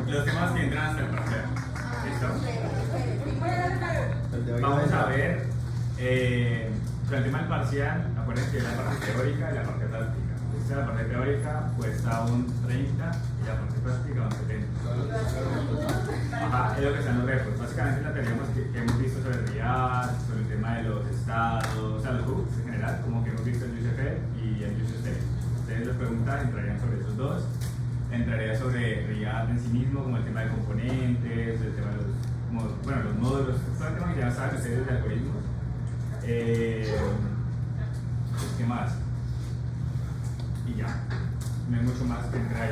los temas que entran hasta el parcial. ¿Listo? Vamos a ver, con el tema del parcial, acuérdense que es la parte teórica y la parte práctica. La parte teórica cuesta un 30 y la parte práctica un 70. Ajá, es lo que están los repos. Básicamente la teoría que hemos visto sobre el RIAD, sobre el tema de los estados, o sea, los hooks en general, como que hemos visto el UCF y el UCState. Ustedes les preguntan, entrarían sobre esos dos. Entraría sobre RIAD en sí mismo, como el tema de componentes, el tema de los, como, bueno, los módulos, todo el tema que ya saben ustedes de algoritmos. ¿Qué más? Y ya, no hay mucho más que entrar ahí.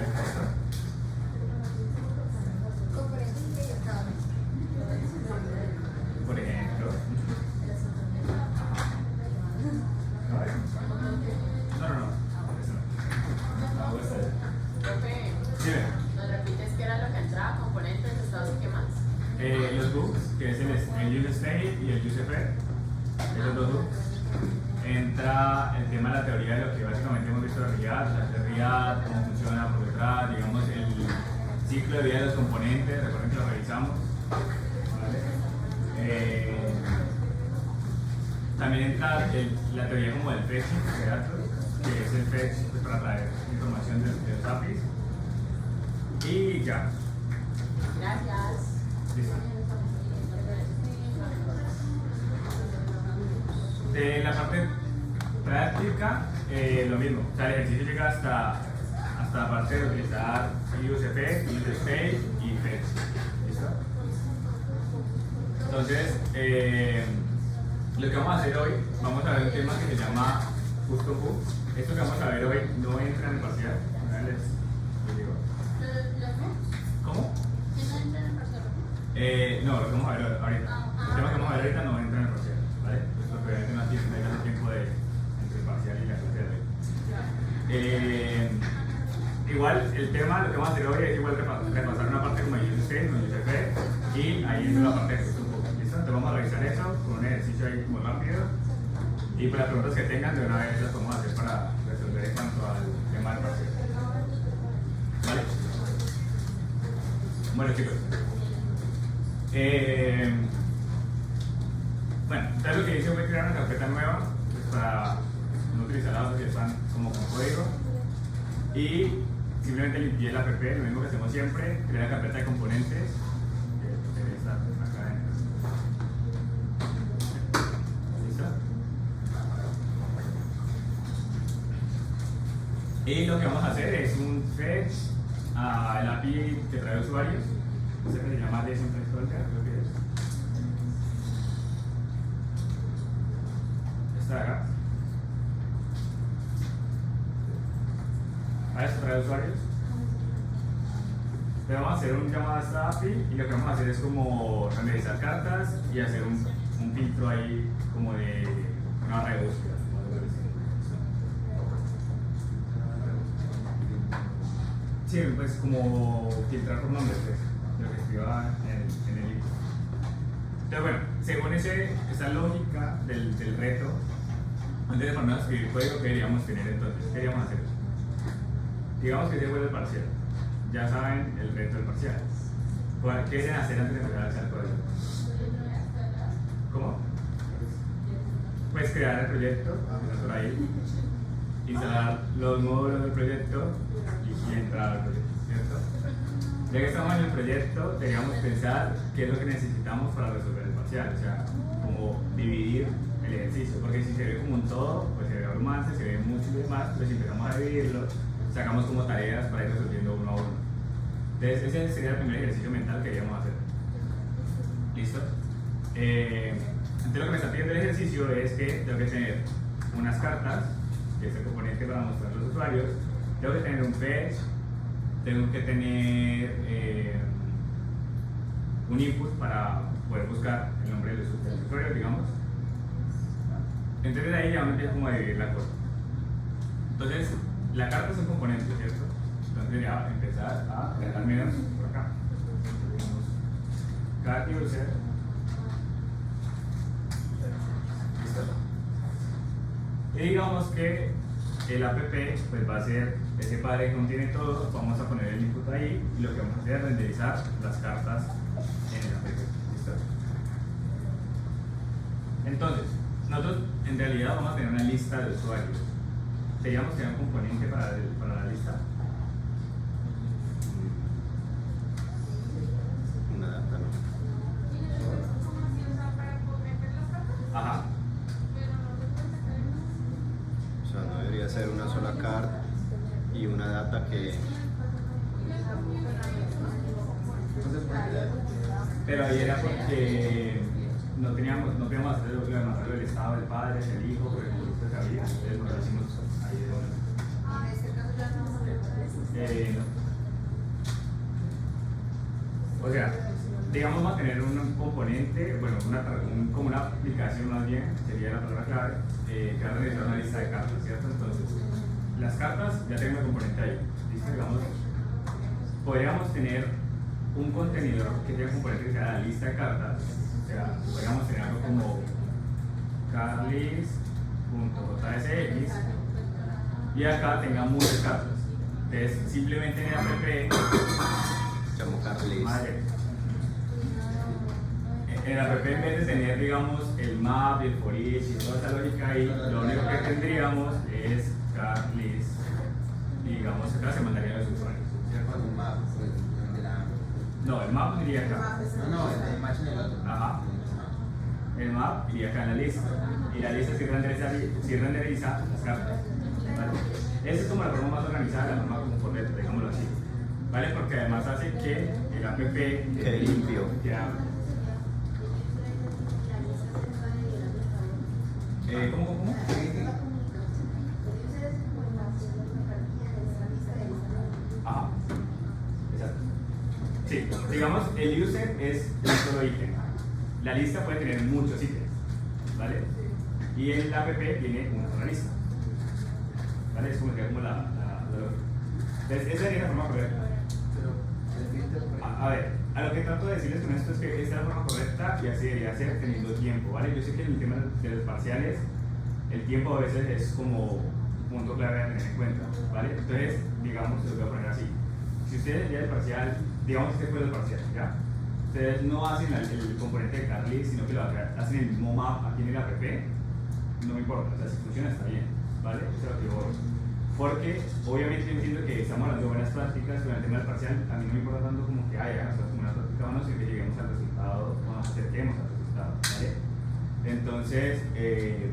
Por ejemplo. No, no. Eso no. Profe, Dime. ¿nos repites qué era lo que entraba? ¿Componentes, estados y qué más? Los hooks, que es el UState y el UCF, esos dos hooks. Entra el tema de la teoría de lo que básicamente hemos visto de RIAD, cómo funciona por detrás, digamos el ciclo de vida de los componentes, recuerden que lo revisamos. ¿Vale? También entra la teoría como del fetching de datos, que es el fetch pues, para traer información de los APIs. Y ya. Gracias. Listo. De la parte práctica, lo mismo. O sea, el ejercicio llega hasta la parte de utilizar UCF, UState y Fetch. ¿Listo? Entonces, lo que vamos a hacer hoy, vamos a ver un tema que se llama Custom Hooks. Esto que vamos a ver hoy no entra en el parcial. Les digo. ¿Cómo? No, lo que vamos a ver ahorita. El tema que vamos a ver ahorita no entra en el parcial. ¿Vale? Pues obviamente no hay tanto tiempo entre el parcial y la clase de hoy. Igual, el tema, lo que vamos a hacer hoy es igual repasar una parte como el UCF, como el UCF, y ahí entra la parte de Custom Hooks. ¿Listo? Entonces vamos a revisar eso con un ejercicio ahí como rápido. Y pues las preguntas que tengan de una vez las vamos a hacer para resolver en cuanto al tema del parcial. ¿Vale? Bueno chicos. Bueno, entonces lo que hice fue crear una carpeta nueva pues, para no utilizar datos que están como con código y simplemente limpié la app, lo mismo que hacemos siempre, creé la carpeta de componentes que está acá adentro. ¿Listo? Y lo que vamos a hacer es un fetch al API que trae usuarios, que se llama Decentralized, creo que es. Está acá. A eso trae usuarios. Entonces vamos a hacer un llamado a esta API y lo que vamos a hacer es como renderizar cartas y hacer un filtro ahí como de una barra de búsqueda. Sí, pues como filtrar por nombres, pues, lo que escriba en el libro. Entonces bueno, según esa lógica del reto, antes de ponernos a escribir código, ¿qué deberíamos tener entonces? ¿Qué deberíamos hacer? Digamos que se vuelve el parcial. Ya saben el reto del parcial. ¿Qué deben hacer antes de empezar a hacer código? ¿Cómo? Pues crear el proyecto, empezar por ahí, instalar los módulos del proyecto y entrar al proyecto, ¿cierto? Ya que estamos en el proyecto, deberíamos pensar qué es lo que necesitamos para resolver el parcial, o sea, como dividir el ejercicio, porque si se ve como un todo, pues se ve abrumante, se ve mucho y demás, pero si empezamos a dividirlo, sacamos como tareas para ir resolviendo uno a uno. Entonces, ese sería el primer ejercicio mental que deberíamos hacer. ¿Listo? Entonces, lo que me está pidiendo el ejercicio es que tengo que tener unas cartas, que es el componente para mostrar a los usuarios, tengo que tener un fetch, tengo que tener un input para poder buscar el nombre del usuario, digamos. Entonces de ahí ya uno empieza como a dividir la cosa. Entonces, la carta es un componente, ¿cierto? Entonces ya empezar a al menos por acá. Cat user. ¿Listo? Y digamos que el app pues va a ser ese padre que contiene todo, vamos a poner el input ahí y lo que vamos a hacer es renderizar las cartas en el app. ¿Listo? Entonces, nosotros en realidad vamos a tener una lista de usuarios. ¿Queríamos tener un componente para la lista? Una data, ¿no? Ajá. O sea, no debería ser una sola card y una data que... Pero ahí era porque no queríamos hacer lo que demostrar el estado del padre, el hijo, por ejemplo, que sabía, entonces nos lo hicimos ahí de bueno. No. O sea, digamos vamos a tener un componente, bueno, como una aplicación más bien, sería la palabra clave, que va a realizar una lista de cartas, ¿cierto? Entonces, las cartas ya tengo el componente ahí, ¿listo? Digamos, podríamos tener un contenedor que tenga un componente que sea la lista de cartas, o sea, podríamos tener algo como carlist.jsx y acá tenga muchas cartas. Entonces, simplemente en el app llamo carlist. en el app en vez de tener, digamos, el map, el for each y toda esa lógica ahí, lo único que tendríamos es carlist y digamos acá se mandaría a los usuarios. No, el map iría acá. No, el match en el otro. Ajá. El map iría acá en la lista. Y la lista sí renderiza las cartas. ¿Vale? Esa es como la forma más organizada, la forma como correcta, digámoslo así. ¿Vale? Porque además hace que el app quede limpio. ¿Cómo? Ajá. Exacto. Sí, digamos, el user es un solo ítem. La lista puede tener muchos ítems, ¿vale? Y el app tiene una sola lista, ¿vale? Es como la lógica. Entonces, esa sería la forma correcta. A ver, a lo que trato de decirles con esto es que esta es la forma correcta y así debería ser teniendo tiempo, ¿vale? Yo sé que en el tema de los parciales, el tiempo a veces es como un punto clave a tener en cuenta, ¿vale? Entonces, digamos, se lo voy a poner así. Si ustedes el día del parcial, digamos que este fue el parcial, ¿ya? Ustedes no hacen el componente de carlist, sino que lo hacen el mismo map aquí en el app, no me importa, o sea, si funciona está bien, ¿vale? Eso es lo que yo voy. Porque obviamente yo entiendo que estamos hablando de buenas prácticas, pero en el tema del parcial a mí no me importa tanto como que haya nosotros como una práctica o no, sino que lleguemos al resultado o nos acerquemos al resultado, ¿vale? Entonces,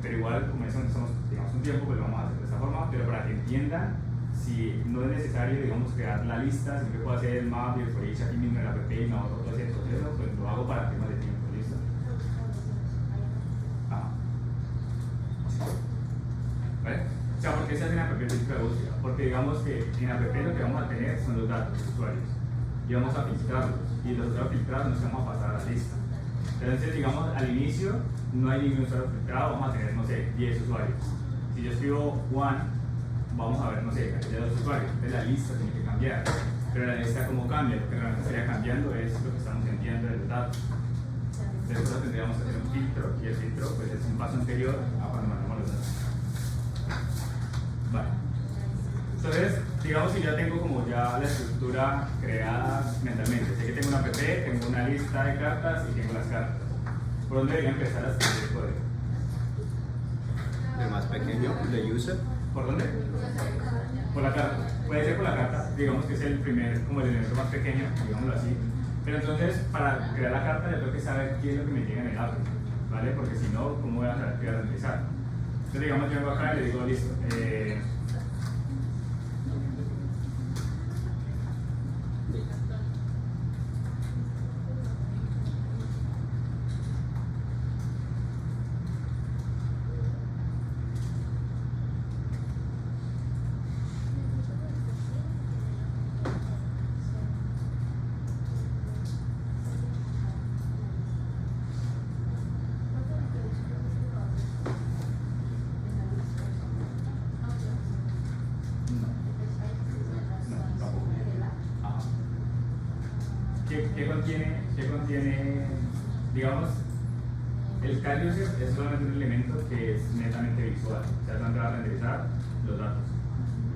pero igual como eso estamos, digamos, un tiempo, pues lo vamos a hacer de esta forma, pero para que entiendan, si no es necesario, digamos, crear la lista, siempre puedo hacer el map y el for each aquí mismo en la app y no todo ese proceso, pues lo hago para temas de tiempo, ¿listo? ¿Vale? O sea, ¿por qué se hace en app física de búsqueda? Porque digamos que en app lo que vamos a tener son los datos de usuarios y vamos a filtrarlos, y los usuarios filtrados nos vamos a pasar a la lista. Entonces, digamos, al inicio no hay ningún usuario filtrado, vamos a tener, no sé, 10 usuarios. Si yo escribo one, vamos a ver, no sé, de 2 usuarios, entonces la lista tiene que cambiar. Pero la lista, ¿cómo cambia? Lo que realmente estaría cambiando es lo que estamos enviando de los datos. Entonces, nosotros tendríamos que hacer un filtro, y el filtro pues, es un paso anterior a cuando mandamos los datos. Vale. Entonces, digamos que ya tengo como ya la estructura creada mentalmente. Sé que tengo una app, tengo una lista de cartas y tengo las cartas. ¿Por dónde debería empezar a escribir el código? El más pequeño, de user. ¿Por dónde? Por la carta. Puede ser por la carta, digamos que es el primer, como el elemento más pequeño, digámoslo así. Pero entonces, para crear la carta, yo tengo que saber qué es lo que me llega en el app, ¿vale? Porque si no, ¿cómo voy a saber qué voy a realizar? Entonces, digamos, yo vengo acá y le digo, listo. ¿Qué contiene, digamos, el car user es solamente un elemento que es netamente visual, o sea, tanto va a renderizar los datos.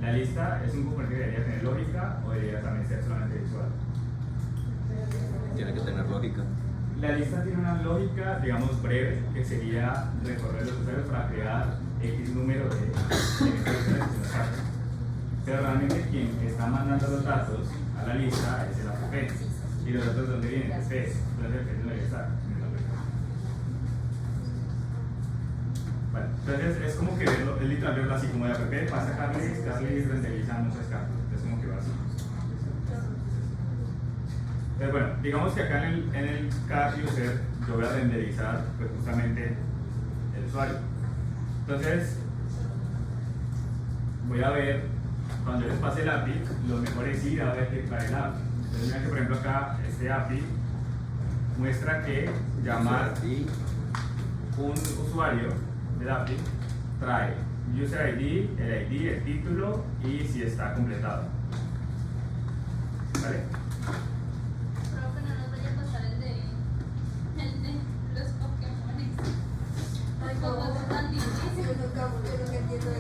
La lista es un componente que debería tener lógica o debería también ser solamente visual. Tiene que tener lógica. La lista tiene una lógica, digamos, breve, que sería recorrer los usuarios para crear X número de instrucciones. Pero realmente quien está mandando los datos a la lista es el app. ¿Y los datos dónde vienen? Es PS. Entonces el PS no debería estar en la lógica. Vale, entonces es como que verlo, es literal verlo así como de app, pasa Carly renderiza muchas cartas. Es como que va así. Entonces, bueno, digamos que acá en el car user yo voy a renderizar pues, justamente el usuario. Entonces, voy a ver, cuando yo les pase el API, lo mejor es ir a ver qué trae el API. Entonces, miren que por ejemplo acá este API muestra que llamar un usuario del API trae user ID, el título y si está completado. ¿Vale?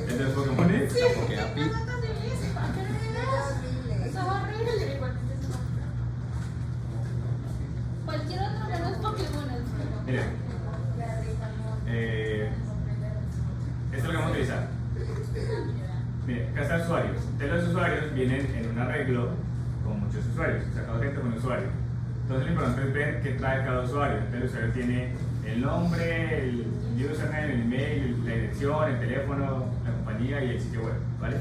¿El de los Pokémones? Porque API. Eso es horrible. Cualquier otro que no es Pokémon. Miren, esto es lo que vamos a utilizar. Miren, acá están usuarios. Entonces los usuarios vienen en un arreglo con muchos usuarios, o sea, cada gente con un usuario. Entonces lo importante es ver qué trae cada usuario. Entonces el usuario tiene el nombre, el username, el email, la dirección, el teléfono, la compañía y el sitio web, ¿vale?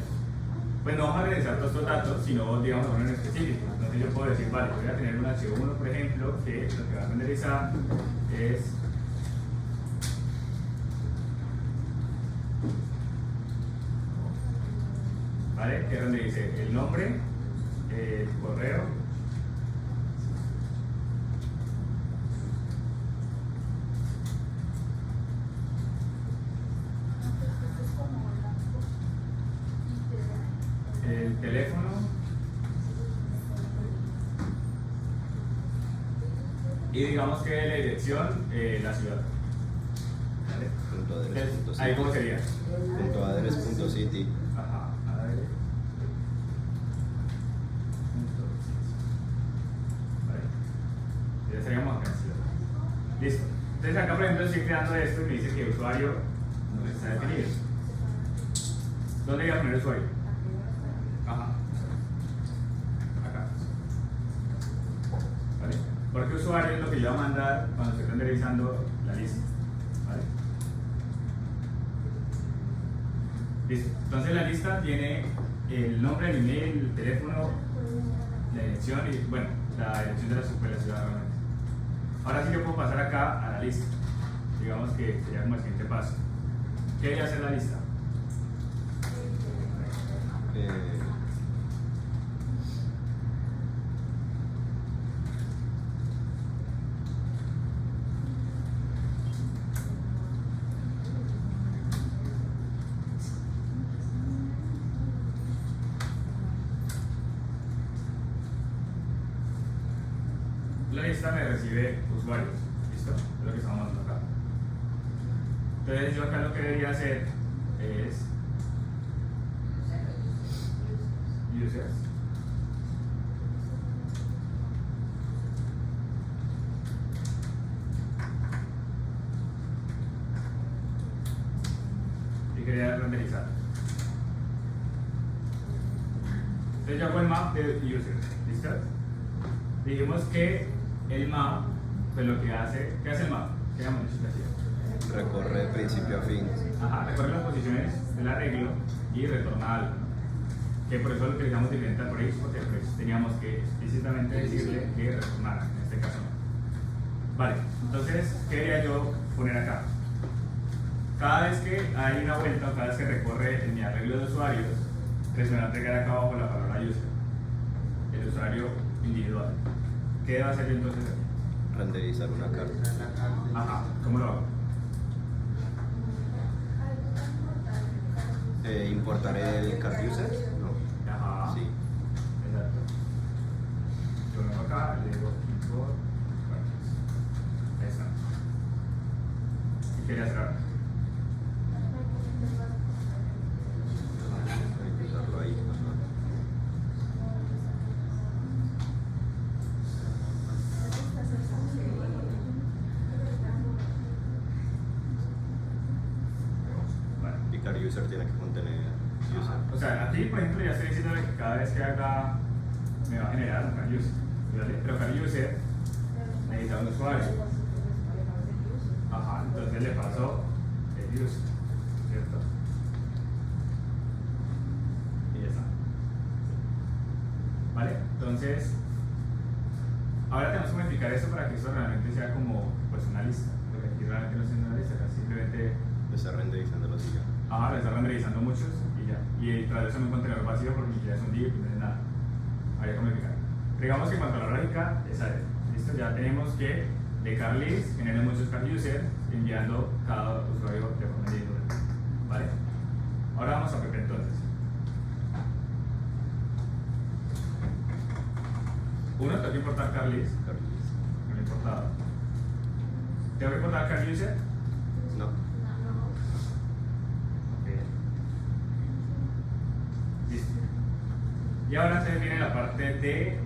Pues no vamos a revisar todos estos datos, sino digamos uno en específico. Entonces yo puedo decir, vale, voy a tener un H1, por ejemplo, que lo que va a renderizar es ¿vale? Que renderice el nombre, el correo, el teléfono y digamos que la dirección, la ciudad. ¿Vale? Punto address, punto Entonces, ¿ahí cómo sería? Punto address, punto city. Ajá, a ver. Vale. Ya estaríamos acá en ciudad. Listo. Entonces acá por ejemplo estoy creando esto y me dice que usuario no está definido. ¿Dónde voy a poner usuario? Ajá. Acá. ¿Vale? Porque usuario es lo que yo voy a mandar cuando estoy renderizando la lista. ¿Vale? Listo. Entonces la lista tiene el nombre, el email, el teléfono, la dirección y bueno, la dirección de la ciudad realmente. Ahora sí yo puedo pasar acá a la lista. Digamos que sería como el siguiente paso. ¿Qué debería hacer la lista? La lista me recibe usuarios, ¿listo? Es lo que estamos haciendo acá. Entonces yo acá lo que debería hacer es users. Y quería renderizar. Entonces yo hago el map de users, ¿listo? Dijimos que el map, pues lo que hace, ¿qué hace el map? ¿Qué hemos dicho que hacía? Recorre de principio a fin. Ajá, recorre las posiciones del arreglo y retorna algo. Que por eso lo utilizamos diferente al for each, porque pues, teníamos que explícitamente decirle que retornara, en este caso. Vale, entonces, ¿qué debería yo poner acá? Cada vez que hay una vuelta, cada vez que recorre en mi arreglo de usuarios, les voy a entregar acá abajo la palabra user, el usuario individual. ¿Qué debo hacer yo entonces aquí? Renderizar una carta. Ajá, ¿cómo lo hago? Importar el card user, ¿no? Ajá. Sí. Exacto. Yo vengo acá, le digo import cards. Ahí está. ¿Qué quería hacer ahora? Hay que usarlo ahí. user tiene que contener user. O sea, aquí por ejemplo ya estoy diciendo que cada vez que haga me va a generar un car user, ¿vale? Pero car user necesita un usuario. Ajá, entonces le paso el user, ¿cierto? Y ya está. ¿Vale? Entonces, ahora tenemos que modificar eso para que eso realmente sea como pues una lista. Porque aquí realmente no es una lista, acá simplemente Está renderizando los días. lo está renderizando muchos y ya. Y tras eso en un contenedor vacío porque ya es un div y no es nada. Habría que modificar. Digamos que en cuanto a la lógica, esa es. Listo, ya tenemos que de car list genera muchos car users enviando cada usuario de forma individual. ¿Vale? Ahora vamos a PP entonces. Uno, tengo que importar car list. No lo he importado. ¿Tengo que importar car user? No, Ok. Listo. Y ahora entonces viene la parte de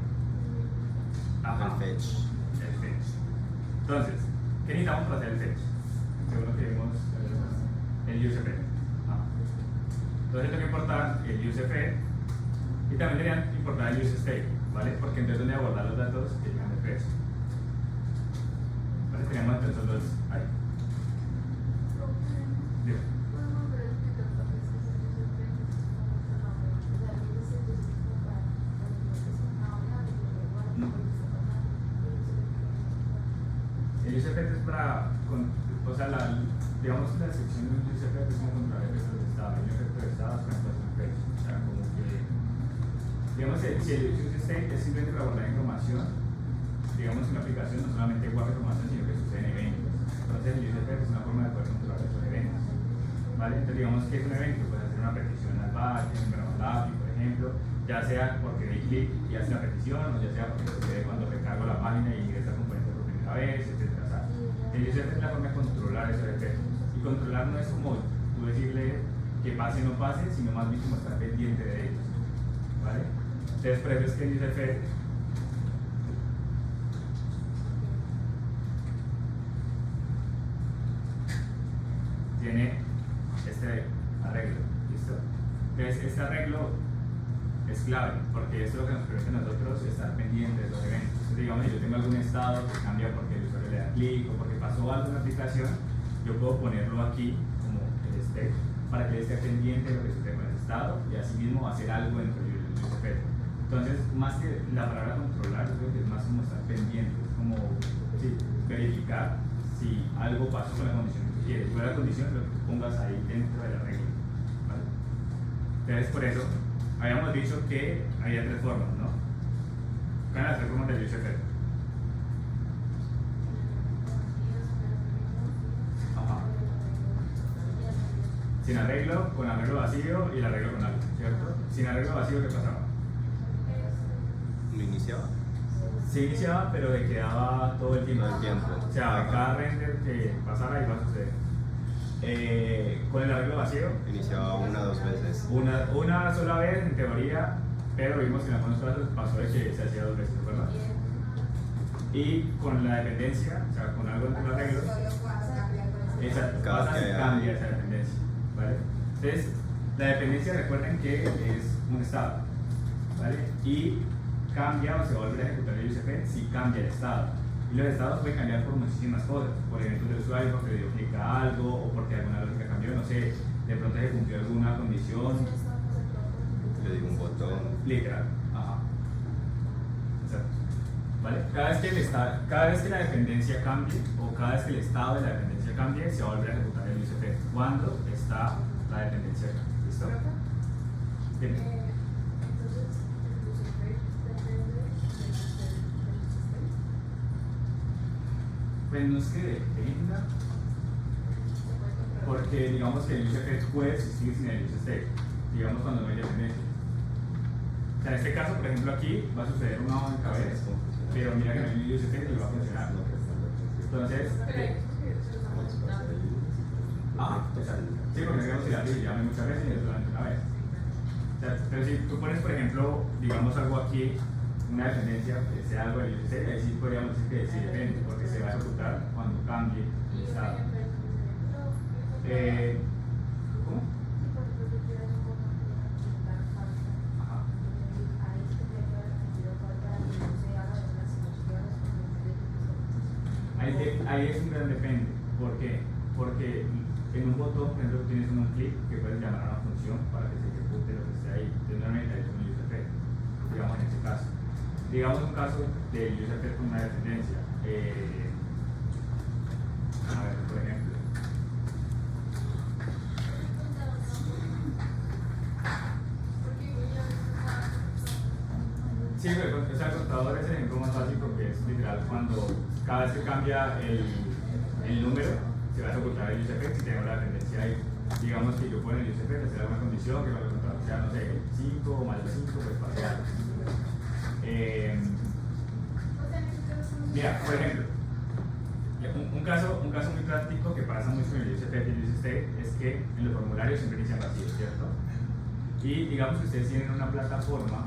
el fetch. el fetch. Entonces, ¿qué necesitamos para hacer el fetch? Seguro que vimos el USP. Entonces tengo que importar el USP y también deberían importar el useState, ¿vale? Porque entonces donde abordar los datos que llegan del fetch. ¿Vale? Tenemos entonces los ahí. Dime. El USP es para, o sea, digamos que la sección de un USP es como controlar efectos de estado. Hay un efecto de estado con el fetch. O sea, como que, digamos, si el useState es simplemente para guardar información, digamos que una aplicación no solamente guarda información, sino que sucede en eventos. Entonces el USP es una forma de poder controlar esos eventos. ¿Vale? Entonces digamos que es un evento, puede hacer una petición al backend, al API, por ejemplo, ya sea porque di clic y hace la petición, o ya sea porque sucede cuando recargo la página y ingresa el componente por primera vez, etc. O sea, el USP es la forma de controlar esos eventos. Y controlar no es como tú decirle que pase o no pase, sino más bien como estar pendiente de ellos. ¿Vale? Entonces por eso es que el USP tiene este arreglo, ¿listo? Entonces este arreglo es clave porque esto es lo que nos permite a nosotros estar pendientes de los eventos. Entonces, digamos, si yo tengo algún estado que cambia porque el usuario le da clic o porque pasó algo en la aplicación, yo puedo ponerlo aquí como el state para que él esté pendiente de lo que sucede con ese estado y así mismo hacer algo dentro del USP. Entonces, más que la palabra controlar, yo creo que es más como estar pendiente, es como sí, verificar si algo pasó con la condición que tú quieres. Fue la condición, lo que tú pongas ahí dentro de la regla. ¿Vale? Entonces, por eso, habíamos dicho que había tres formas, ¿no? ¿Cuáles son las tres formas del USP? Ajá. Sin arreglo, con arreglo vacío y el arreglo con algo, ¿cierto? Sin arreglo vacío, ¿qué pasaba? ¿No iniciaba? Se iniciaba, pero le quedaba todo el tiempo. Todo el tiempo. O sea, Ajá. cada render que pasara iba a suceder. Con el arreglo vacío, Iniciaba una o dos veces. una sola vez en teoría, pero vimos que en algunos casos pasó de que se hacía dos veces, ¿verdad? Y con la dependencia, o sea, con algo dentro del arreglo, Cada pasa que y haya- cambia esa dependencia, ¿vale? Entonces, la dependencia, recuerden que es un estado, ¿vale? Y cambia o se va a volver a ejecutar el USP si cambia el estado. Y los estados pueden cambiar por muchísimas cosas, por eventos del usuario, porque le dio clic a algo o porque alguna lógica cambió, no sé, de pronto se cumplió alguna condición, Le di un botón. literal. Ajá. Exacto. ¿Vale? Cada vez que la dependencia cambie o cada vez que el estado de la dependencia cambie, se va a volver a ejecutar el USP cuando está la dependencia acá. ¿Listo? Bien. Pues no es que dependa, porque digamos que el USP puede existir sin el useState, digamos cuando no hay dependencia. O sea, en este caso, por ejemplo, aquí va a suceder una hoja en cabeza, pero mira que no hay useState y va a funcionar. Entonces, exacto. Sí, porque digamos que la llame muchas veces y no solamente una vez. O sea, pero si tú pones, por ejemplo, digamos algo aquí, una dependencia que sea algo del USP, ahí sí podríamos decir que sí depende, porque se va a ejecutar cuando cambie el estado. ¿Cómo? Ahí es un gran depende. ¿Por qué? Porque en un botón, por ejemplo, tienes un clic que puedes llamar a una función para que se ejecute lo que esté ahí. Normalmente es un USP, digamos en este caso. Digamos un caso del USP con una dependencia. A ver, por ejemplo. Sí, o sea, el contador es el ejemplo más básico porque es literal cuando cada vez que cambia el número se va a ocultar el USP si tenemos la dependencia ahí. Digamos que yo pongo el USP, hacer alguna condición que el contador sea, no sé, 5 o más de 5, pues para algo. Mira, por ejemplo, un caso muy práctico que pasa mucho en el USP y el UST es que en los formularios siempre inician vacíos, ¿cierto? Y digamos que ustedes tienen una plataforma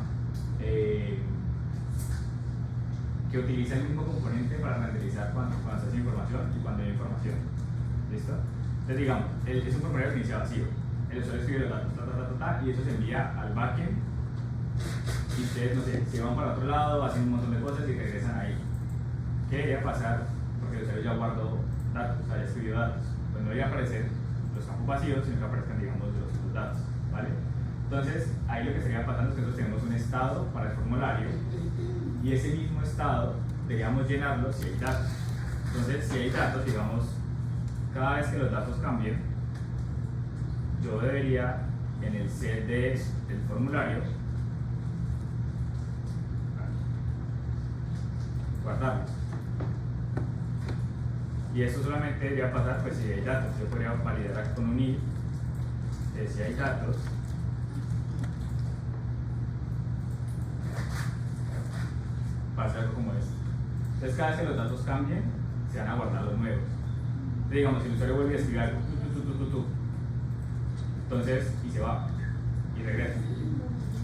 que utiliza el mismo componente para renderizar cuando se hace información y cuando hay información. ¿Listo? Entonces, digamos, es un formulario que inicia vacío. El usuario escribe los datos, y eso se envía al backend. Y ustedes, no sé, se van para otro lado, hacen un montón de cosas y regresan ahí. ¿Qué debería pasar? Porque el usuario ya guardó datos, o sea, ya escribió datos. Pues no debería aparecer los campos vacíos, sino que aparezcan, digamos, los datos. ¿Vale? Entonces, ahí lo que estaría pasando es que nosotros tenemos un estado para el formulario y ese mismo estado deberíamos llenarlo si hay datos. Entonces, si hay datos, digamos, cada vez que los datos cambien, yo debería en el set del formulario guardarlos. Y eso solamente debería pasar pues si hay datos. Yo podría validar acá con un if, si hay datos. Pasa algo como esto. Entonces cada vez que los datos cambien, se van a guardar los nuevos. Entonces, digamos, si el usuario vuelve a escribir algo, entonces, y se va, y regresa.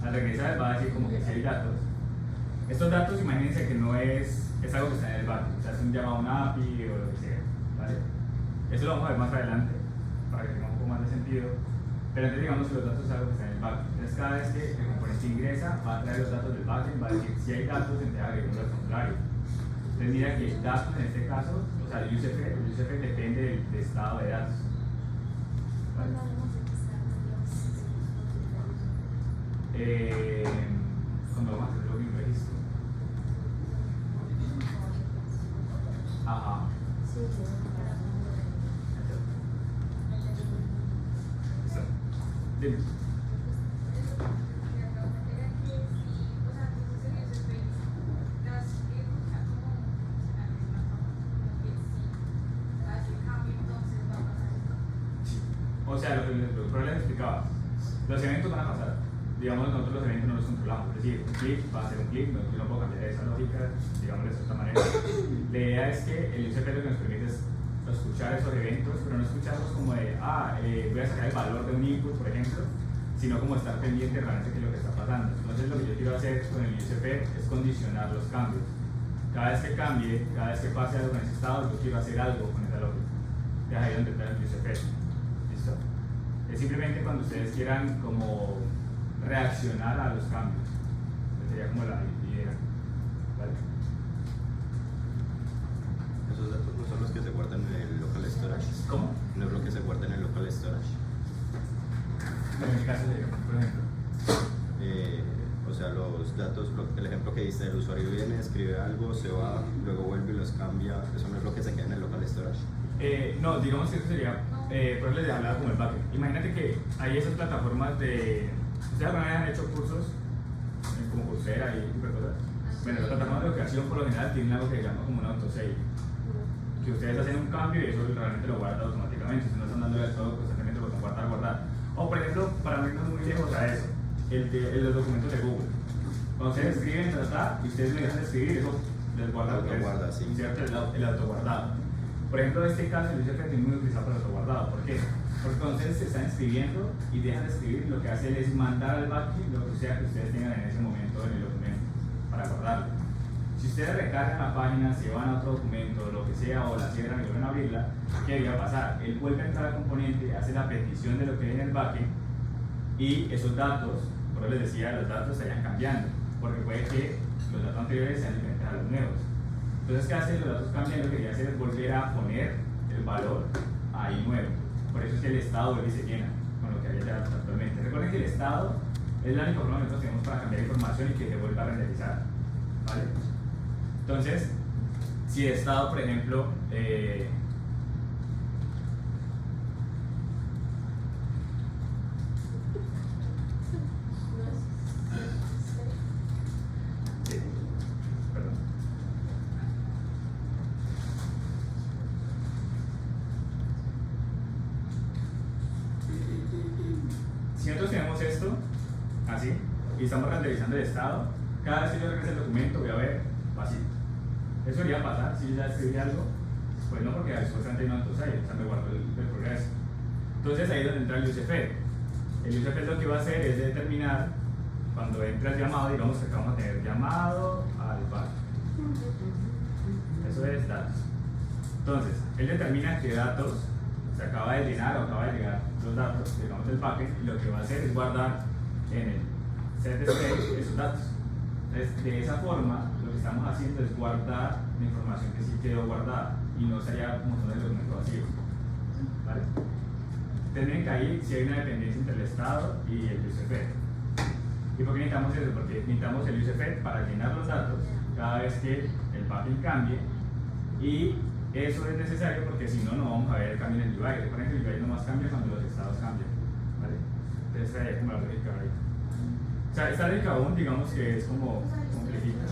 Al regresar va a decir como que si hay datos. Estos datos, imagínense que no es algo que está en el backend, o sea, es un llamado a una API o lo que sea, ¿vale? Eso lo vamos a ver más adelante, para que tenga un poco más de sentido. Pero entonces digamos que los datos es algo que está en el backend. Entonces cada vez que el componente ingresa, va a traer los datos del backend, va a decir si hay datos, entonces agreguemos al formulario. Entonces mira que datos en este caso, o sea, el USF depende del estado de datos. ¿Vale? Cuando vamos a hacer login registro. Ajá. Dime. O sea, lo que les explicaba, los eventos van a pasar. Digamos, nosotros los eventos no los controlamos. Es decir, un clic va a ser un clic, yo no puedo cambiar esa lógica, digamos de esta manera. La idea es que el UCP lo que nos permite es escuchar esos eventos, pero no escucharlos como de, voy a sacar el valor de un input, por ejemplo, sino como estar pendiente realmente de qué es lo que está pasando. Entonces, lo que yo quiero hacer con el UCP es condicionar los cambios. Cada vez que cambie, cada vez que pase algo en ese estado, yo quiero hacer algo con esa lógica. Es ahí donde está el UCP. ¿Listo? Es simplemente cuando ustedes quieran como reaccionar a los cambios. Esa sería como la idea. ¿Vale? Esos datos no son los que se guardan en el local storage. ¿Cómo? No es lo que se guarda en el local storage. En el caso de, por ejemplo. O sea, los datos, el ejemplo que diste, el usuario viene, escribe algo, se va, luego vuelve y los cambia. Eso no es lo que se queda en el local storage. No, digamos que eso sería, por eso les hablaba como el backend. Imagínate que hay esas plataformas de. ¿Ustedes alguna vez han hecho cursos como Coursera y tipo de cosas? Bueno, las plataformas de educación por lo general tienen algo que se llama como un autosave. Que ustedes hacen un cambio y eso realmente lo guarda automáticamente. Si no están dándole a todo constantemente, lo pueden guardar. O por ejemplo, para no irnos muy lejos a eso, los documentos de Google. Cuando ustedes escriben, y ustedes me dejan de escribir, eso les guarda autoguarda, sí. ¿Cierto? El autoguardado. Por ejemplo, en este caso, el UCP es muy utilizado para el autoguardado. ¿Por qué? Porque cuando ustedes se están escribiendo y dejan de escribir, lo que hacen es mandar al backend lo que sea que ustedes tengan en ese momento en el documento para guardarlo. Si ustedes recargan la página, se van a otro documento, lo que sea, o la cierran y vuelven a abrirla, ¿qué debería pasar? Él vuelve a entrar al componente, hace la petición de lo que hay en el backend y esos datos, por eso les decía, los datos estarían cambiando, porque puede que los datos anteriores sean diferentes a los nuevos. Entonces, ¿qué hace? Los datos cambian, lo que quería hacer es volver a poner el valor ahí nuevo. Por eso es que el estado vuelve y se llena con lo que había ya actualmente. Recuerden que el estado es la única forma que nosotros tenemos para cambiar información y que se vuelva a renderizar, ¿vale? Entonces, si el estado, por ejemplo, sí, perdón. Si nosotros tenemos esto, así, y estamos renderizando el estado, cada vez que yo regrese el documento voy a ver vacío. Eso debería pasar si yo ya escribí algo, pues no, porque supuestamente no entonces ahí, o sea, me guardo el progreso. Entonces ahí es donde entra el USFL. El USFL lo que va a hacer es determinar cuando entra el llamado, digamos que acá vamos a tener llamado al back. Eso es datos. Entonces, él determina qué datos se acaba de llenar o acaba de llegar los datos, digamos del paquete, y lo que va a hacer es guardar en el set state esos datos. Entonces, de esa forma, lo que estamos haciendo es guardar la información que sí quedó guardada y no sería un montón de documentos vacíos. ¿Vale? Tienen que ahí si hay una dependencia entre el estado y el USFL. ¿Y por qué necesitamos eso? Porque necesitamos el USFL para llenar los datos cada vez que el paquete cambie, y eso es necesario porque si no, no vamos a ver el cambio en el UI. Recuerden que el UI nomás cambia cuando los estados cambian, ¿vale? Entonces esa es como la lógica ahorita. O sea, esta lógica aún digamos que es como complejita.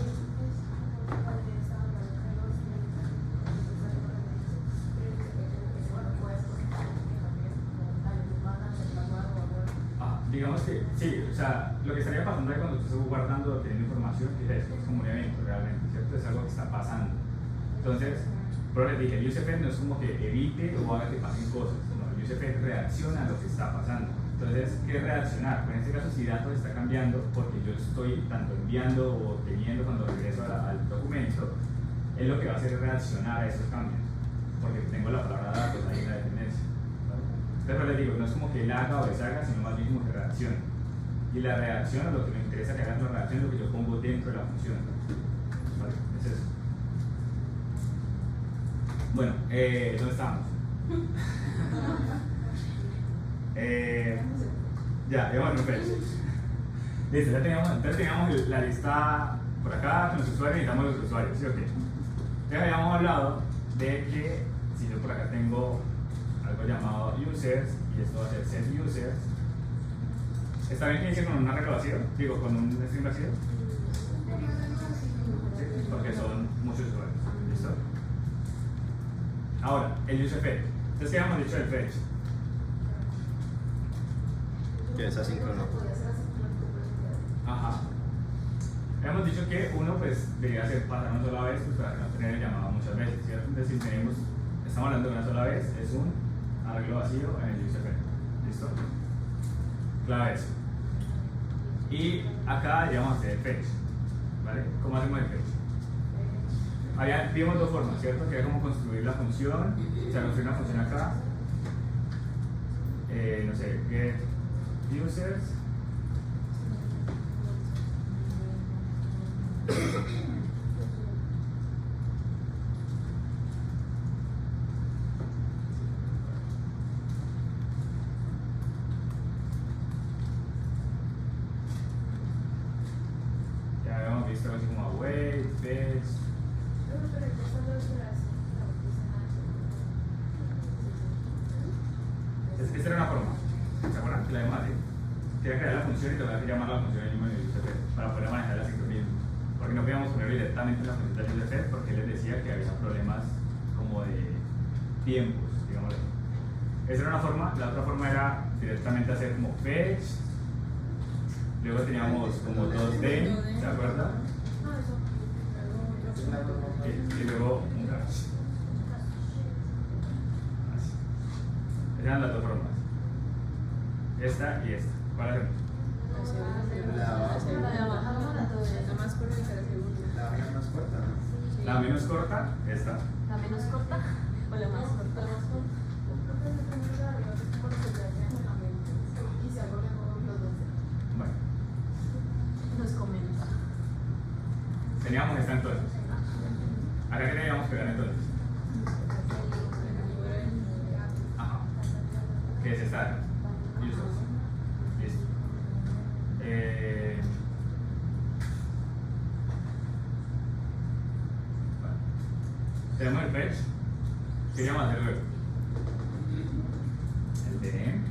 Digamos que sí, o sea, lo que estaría pasando es cuando tú estás guardando o teniendo información, que es esto, es como un evento realmente, ¿cierto? Es algo que está pasando. Entonces, pero les dije, el USFL no es como que evite o haga que pasen cosas, no, el USFL reacciona a lo que está pasando. Entonces, ¿qué es reaccionar? Pues en este caso, si datos está cambiando porque yo estoy tanto enviando o teniendo cuando regreso al documento, es lo que va a hacer es reaccionar a esos cambios, porque tengo la palabra datos ahí en la dependencia. Pero les digo, no es como que él haga o deshaga, sino más bien como que reacciona. Y la reacción, lo que me interesa que hagan la reacción, es lo que yo pongo dentro de la función. ¿Vale? Es eso. Bueno, ¿dónde estamos? Ya vamos a ver. Listo, ya teníamos, entonces teníamos la lista por acá con los usuarios y necesitamos los usuarios, ¿sí o qué? Ya habíamos hablado de que si yo por acá tengo algo llamado users y esto va a ser set users, ¿está bien que inicie con una regla vacío? Digo, con un string vacío. Sí, porque son muchos usuarios. ¿Listo? Ahora, el USFL. Entonces, ¿qué habíamos dicho del fetch? Que es asíncrono. Ajá. Habíamos dicho que uno pues debería ser pasar una sola vez pues, para no tener el llamado muchas veces, ¿cierto? Entonces, si tenemos, estamos hablando de una sola vez, es un arreglo vacío en el USFL. ¿Listo? Clave eso. Y acá ya vamos a hacer el fetch. ¿Vale? ¿Cómo hacemos el fetch? Allá vimos dos formas, ¿cierto? Que era como construir la función, o sea, construir una función acá, no sé, get users, ya habíamos visto así como await, fetch. Esta era una forma, ¿se acuerdan? Que la vimos así. Tienes que crear la función y te voy a llamar la función mismo en el USFL para poder manejar el asincronismo. Porque no podíamos ponerlo directamente en la función del USFL porque él les decía que había problemas como de tiempos, digamos. Esa era una forma. La otra forma era directamente hacer como fetch. Luego teníamos como 2D, ¿se acuerdan? Y luego un catch. Así. Esas eran las dos formas. Esta y esta. ¿Cuál es? La vaina más corta, ¿no? La menos corta, esta. ¿La menos corta o la más corta? Bueno, Nos comenta. teníamos esta entonces. Ahora que queríamos pegar entonces? Ajá. ¿Qué es esta? Users. Listo. Vale. Tenemos el fetch. ¿Qué queríamos hacer luego? El DM.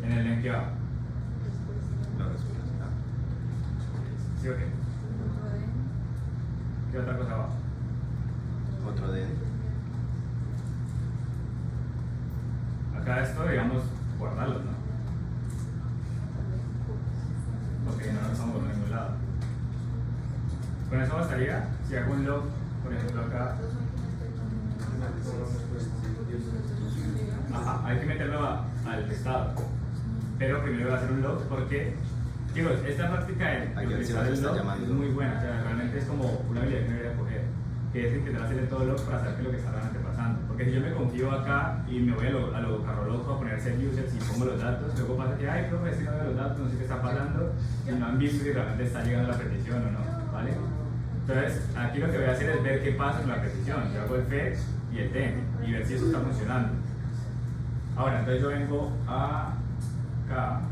En el link que va. La respuesta. ¿Sí o qué? ¿Qué otra cosa va? Otro de Acá esto, digamos, guardarlo, ¿no? Porque no lo estamos por ningún lado. Con eso bastaría si hago un log, por ejemplo, acá. Ajá, hay que meterlo al estado. Pero primero voy a hacer un log porque, chicos, esta práctica de Aquí utilizar se el está log llamando. es muy buena. O sea, realmente es como una habilidad que me voy a coger. Que es intentar hacerle todo log para saber qué es lo que está realmente pasando. Porque si yo me confío acá y me voy a lo carro loco a poner set users y pongo los datos, luego pasa que, ay, profe, si no veo los datos, no sé qué está pasando, y no han visto si realmente está llegando la petición o no, ¿vale? Entonces, aquí lo que voy a hacer es ver qué pasa con la petición. Yo hago el fetch y el dem y ver si eso está funcionando. Ahora, entonces yo vengo acá.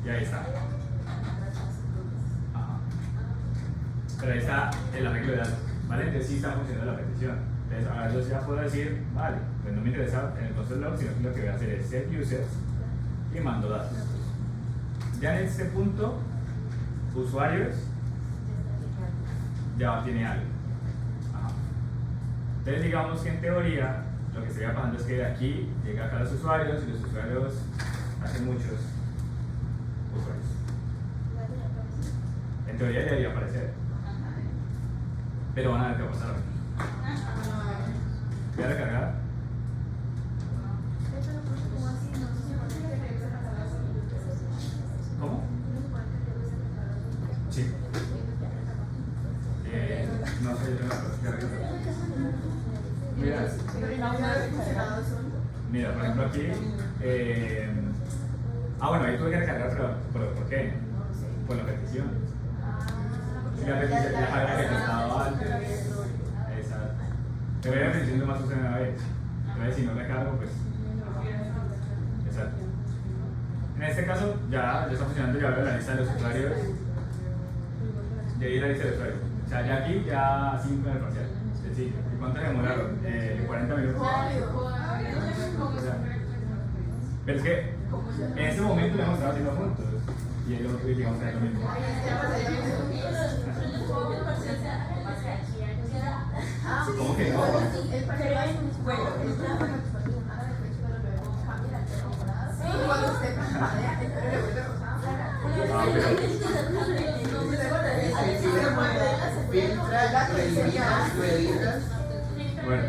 Y ahí está. Ajá. Pero ahí está el arreglo de datos, ¿vale? Entonces sí está funcionando la petición. Entonces ahora yo ya puedo decir, vale, pues no me interesa en el console log, sino que lo que voy a hacer es set users y mando datos. Ya en este punto, usuarios ya tiene algo. Ajá. Entonces digamos que en teoría lo que estaría pasando es que de aquí llega acá los usuarios y los usuarios hacen muchos usuarios. En teoría ya debería aparecer. Pero van a ver qué va a pasar. Voy a recargar. ¿Cómo? Sí. No sé, yo tengo la cosa que arreglar. Mira, por ejemplo aquí. Bueno, ahí tuve que recargar, pero ¿por qué? Por la petición. La petición ya había registrado antes. Exacto. Te voy a petición más sucede una vez. Entonces, si no recargo, pues. Exacto. En este caso, ya está funcionando, ya veo la lista de los usuarios. Ya vi la lista de usuarios. O sea, ya aquí, ya 5 en el parcial. Sencillo. ¿Y cuánto demoraron? 40 minutos. Pero es que en ese momento lo hemos estado haciendo juntos. Y el otro digamos que es lo mismo. ¿Cómo que no? Bueno.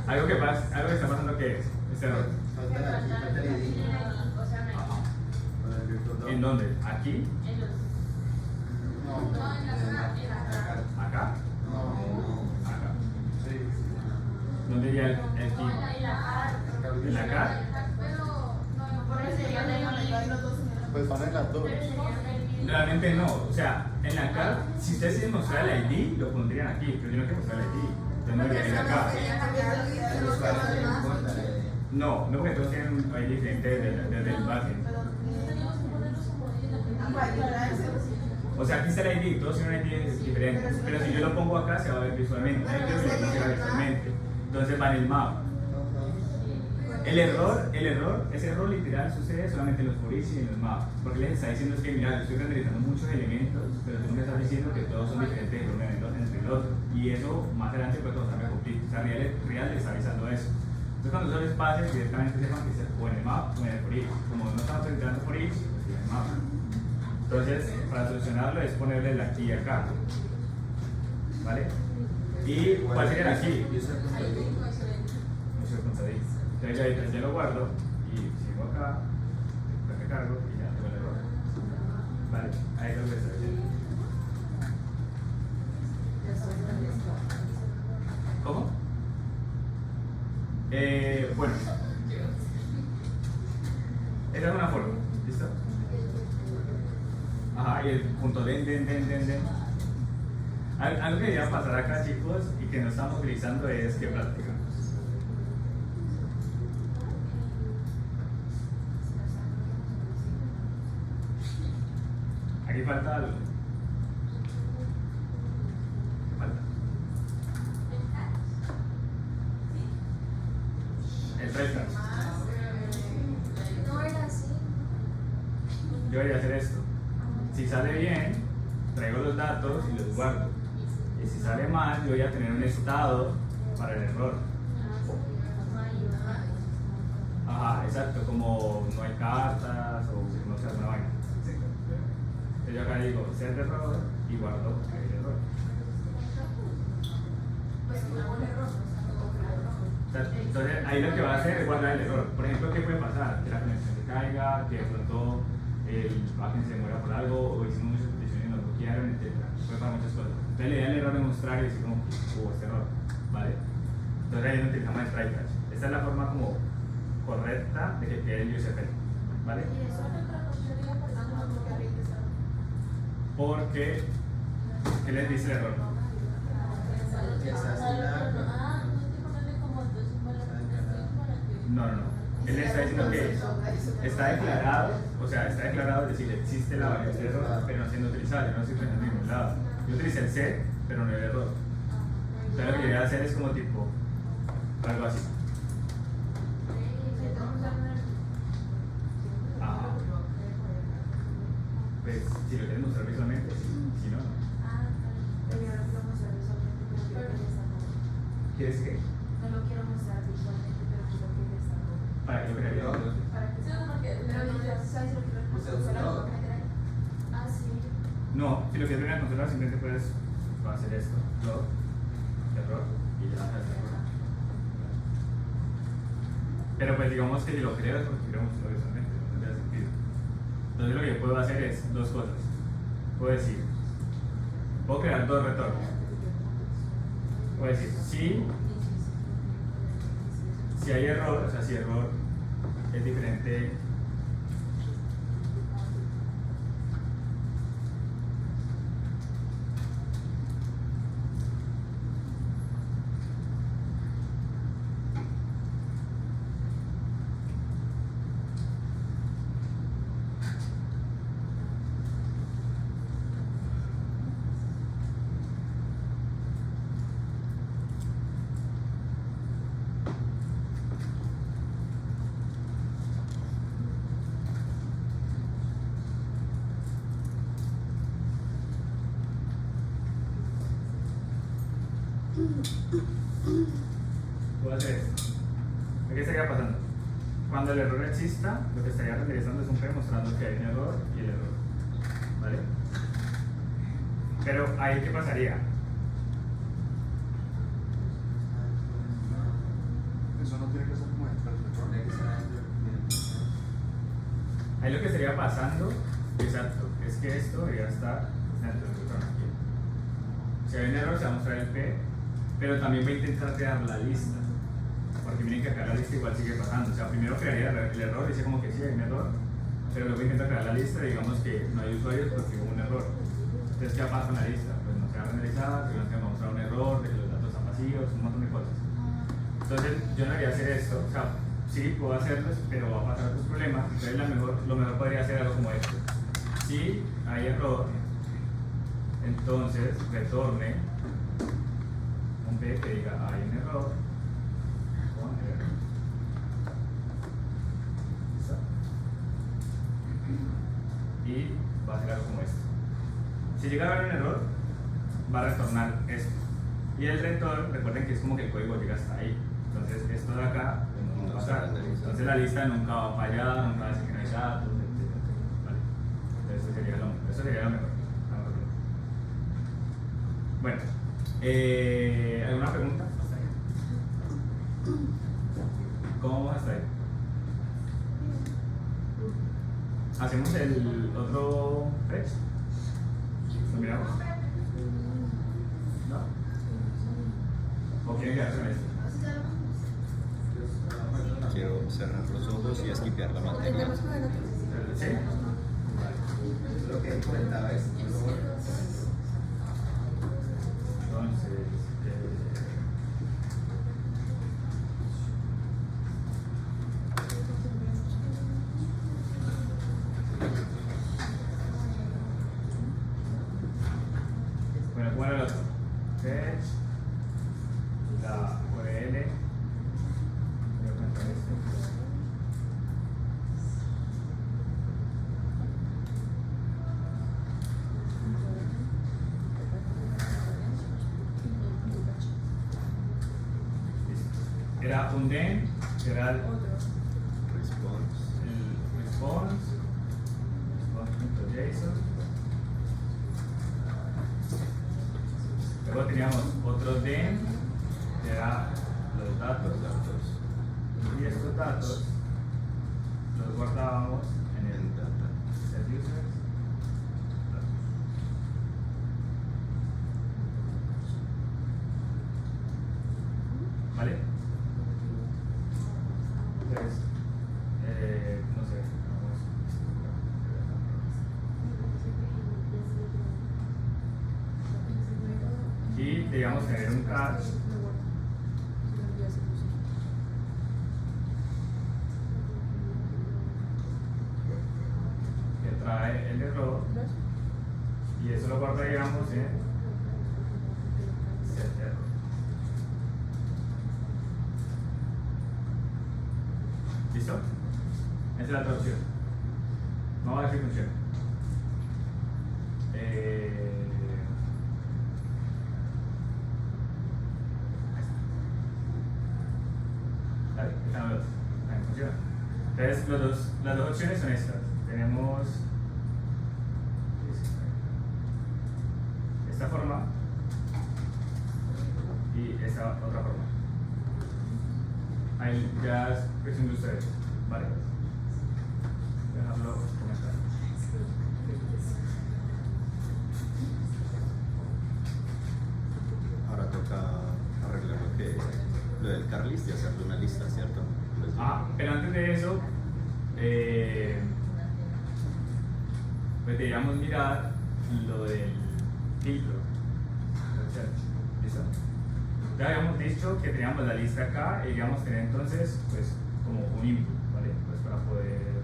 Algo que pasa, algo que está pasando que es este error. ¿En dónde? ¿Aquí? ¿Acá? Acá. ¿Dónde iría el key? ¿En la cara? Pues van en las dos. Realmente no, o sea, en la cara, si ustedes quieren mostrar el ID, lo pondrían aquí, pero yo no quiero mostrar el ID, entonces no debería ir acá. No, no, porque todos tienen un ID diferente desde el backend. O sea, aquí está el ID, todos tienen un ID diferente, pero si yo lo pongo acá se va a ver visualmente, no quiero que lo ponga visualmente, entonces va en el map. Ese error literal sucede solamente en los for each y en los maps, porque les está diciendo es que mira, yo estoy renderizando muchos elementos, pero tú no me estás diciendo que todos son diferentes de un elemento entre el otro, y eso más adelante puede causarme conflicto. O sea, Real le está avisando eso. Entonces cuando usuarios pasen, directamente sepan que es o en el map o en el for each. Como no estamos renderizando for each, pues en el map. Entonces, para solucionarlo es ponerle la key acá, ¿vale? ¿Y cuál sería la key? Entonces ya lo guardo y sigo acá, lo recargo y ya tengo el error. Vale, ahí es lo que estoy haciendo. ¿Cómo? Bueno, Esa es una forma, ¿listo? Ajá, y el punto den. Algo que debería pasar acá, chicos, y que no estamos utilizando es que practicamos. Aquí falta algo. ¿Qué falta? El 30. No era así. Yo voy a hacer esto. Si sale bien, traigo los datos y los guardo. Y si sale mal, yo voy a tener un estado para el error. Ajá, exacto, como no hay cartas o no sé, alguna vaina. Entonces yo acá digo set de error y guardo el error. Entonces ahí lo que va a hacer es guardar el error. Por ejemplo, ¿qué puede pasar? Que la conexión se caiga, que de pronto el backend se muera por algo, o hicimos muchas peticiones y nos bloquearon, etc. Puede pasar muchas cosas. Entonces le da el error de mostrar y decir como hubo este error, ¿vale? Entonces ahí no utilizamos el try catch. Esta es la forma como correcta de que quede el USP, ¿vale? Porque, ¿qué les dice el error? No. Él está diciendo que está declarado, o sea, está declarado, es decir, existe la variable de error, pero no siendo utilizada, yo no estoy poniendo en ningún lado. Yo utilicé el set, pero no el error. Entonces lo que quería hacer es como tipo, algo así. Ajá. Pues, si lo quieres mostrar visualmente, sí, si no, no. ¿Quieres que? No lo quiero mostrar visualmente, pero quiero que destacó. Para que yo crearía. Para que sea como que ¿sabes lo que Ah, sí. No, si lo quieres ver en la consola, simplemente puedes hacer esto, error, y ya está. Pero pues digamos que si lo creo es porque quiero mostrarlo visualmente, no tendría sentido. Entonces lo que yo puedo hacer es dos cosas. Puedo decir, puedo crear dos retornos. Puedo decir, si hay error, o sea, si error es diferente. Puedo hacer esto. ¿Qué estaría pasando? Cuando el error exista, lo que estaría renderizando es un P mostrando que hay un error y el error. ¿Vale? Pero ahí, ¿qué pasaría? Eso no tiene que ser como dentro del retorno. Ahí lo que estaría pasando, exacto, es que esto debería estar dentro del retorno. Si hay un error, se va a mostrar el P, pero también va a intentar crear la lista. Porque miren que acá la lista igual sigue pasando. O sea, primero crearía el error, dice como que sí hay un error, pero luego intenta crear la lista y digamos que no hay usuarios porque hubo un error. Entonces, ¿qué pasa en la lista? Pues no se va a renderizar, que no se va a mostrar un error, de que los datos están vacíos, un montón de cosas. Entonces, yo no haría hacer esto. O sea, sí, puedo hacerlo, pero va a pasar otros problemas. Entonces, lo mejor podría ser algo como esto. Si hay error, entonces retorne un P que diga hay un error con error. ¿Listo? Y va a ser algo como esto. Si llega a haber un error, va a retornar esto. Y el retorno, recuerden que es como que el código llega hasta ahí. Entonces esto de acá pues, no va a pasar. Entonces la lista nunca va a fallar, nunca va a decir que no hay datos, etc. ¿Vale? Entonces eso sería lo mejor. Bueno, ¿alguna pregunta? Hasta ahí. ¿Cómo vamos hasta ahí? ¿Hacemos el otro fetch? ¿Lo miramos? ¿No? ¿O quieren quedarse con esto? quiero cerrar los ojos y esquipear la materia. ¿Sí? Lo que comentaba es, Entonces, bueno, ¿cómo era el otro? Fetch, la URL, voy a contar esto. Era un den, que era el Response. response.json. Luego teníamos otro den, que era los datos. Los datos. Y estos datos los guardábamos en el En data. set users. ¿Vale? Entonces, no sé, vamos. Y debíamos tener un cache que trae el error y eso lo guardaríamos en set error. ¿Listo? Esa es la otra opción. Vamos a ver si funciona. Ahí está. Vale, esta no lo ahí funciona. Entonces, las dos opciones son estas. Tenemos esta forma y esta otra forma. Ahí ya es cuestión de ustedes, ¿vale? Dejarlo comentar. Ahora toca arreglar lo del car list y hacerle una lista, ¿cierto? Pero antes de eso, pues deberíamos mirar lo del filtro. ¿Listo? Ya habíamos dicho que teníamos la lista acá y queríamos tener entonces pues como un input, ¿vale? Pues para poder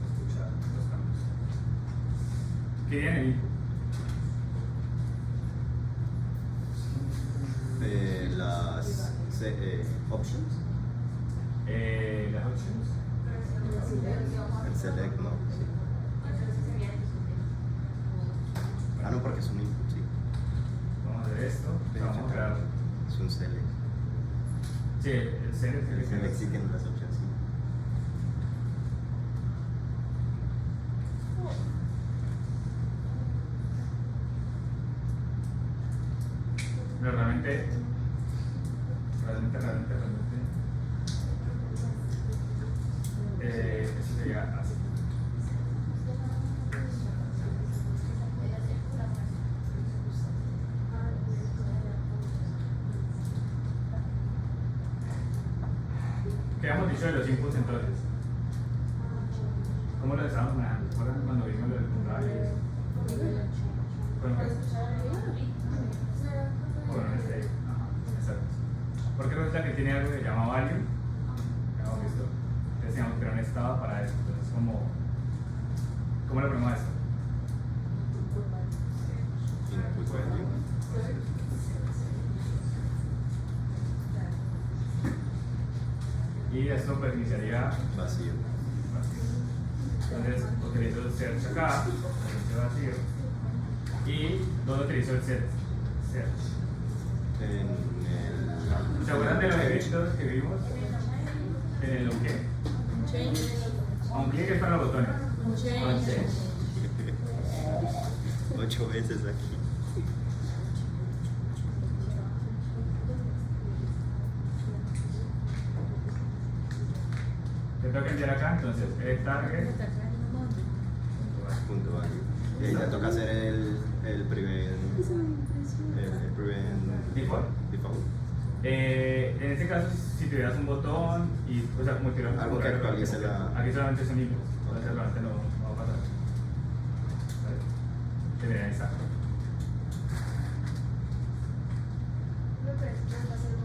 escuchar los cambios. ¿Qué viene el input? Las options, Las options. el select, ¿no? Sí. Ah, no, porque es un input, sí. Vamos a ver esto. Vamos a crear. Es un select. Sí, el select. El select sí tiene las opciones, sí. Pero realmente eso sería así. ¿Qué habíamos dicho de los inputs entonces? ¿Cómo lo estábamos manejando? ¿Recuerdan cuando vimos lo del puntaje? Bueno, exacto. Porque resulta que tiene algo que se llama value. Ya hemos visto. Entonces teníamos que crear un estado para eso. Entonces, ¿cómo le ponemos a esto? Input value. Y esto pues iniciaría Vacío. entonces utilizo el search acá, el vacío. ¿Y dónde utilizo el search? En el... ¿Se acuerdan de los eventos que vimos? En el on qué? On click es para los botones. On change. 8 veces aquí. Te tengo que enviar acá, entonces, el target. Punto value. Y ahí ya toca hacer el prevent Default. default. En este caso, si tuvieras un botón y, o sea, como tuvieras Algo que actualice la... Aquí solamente son hilos, entonces realmente no va a pasar. ¿Vale? Que vean esa. Me parece que va a ser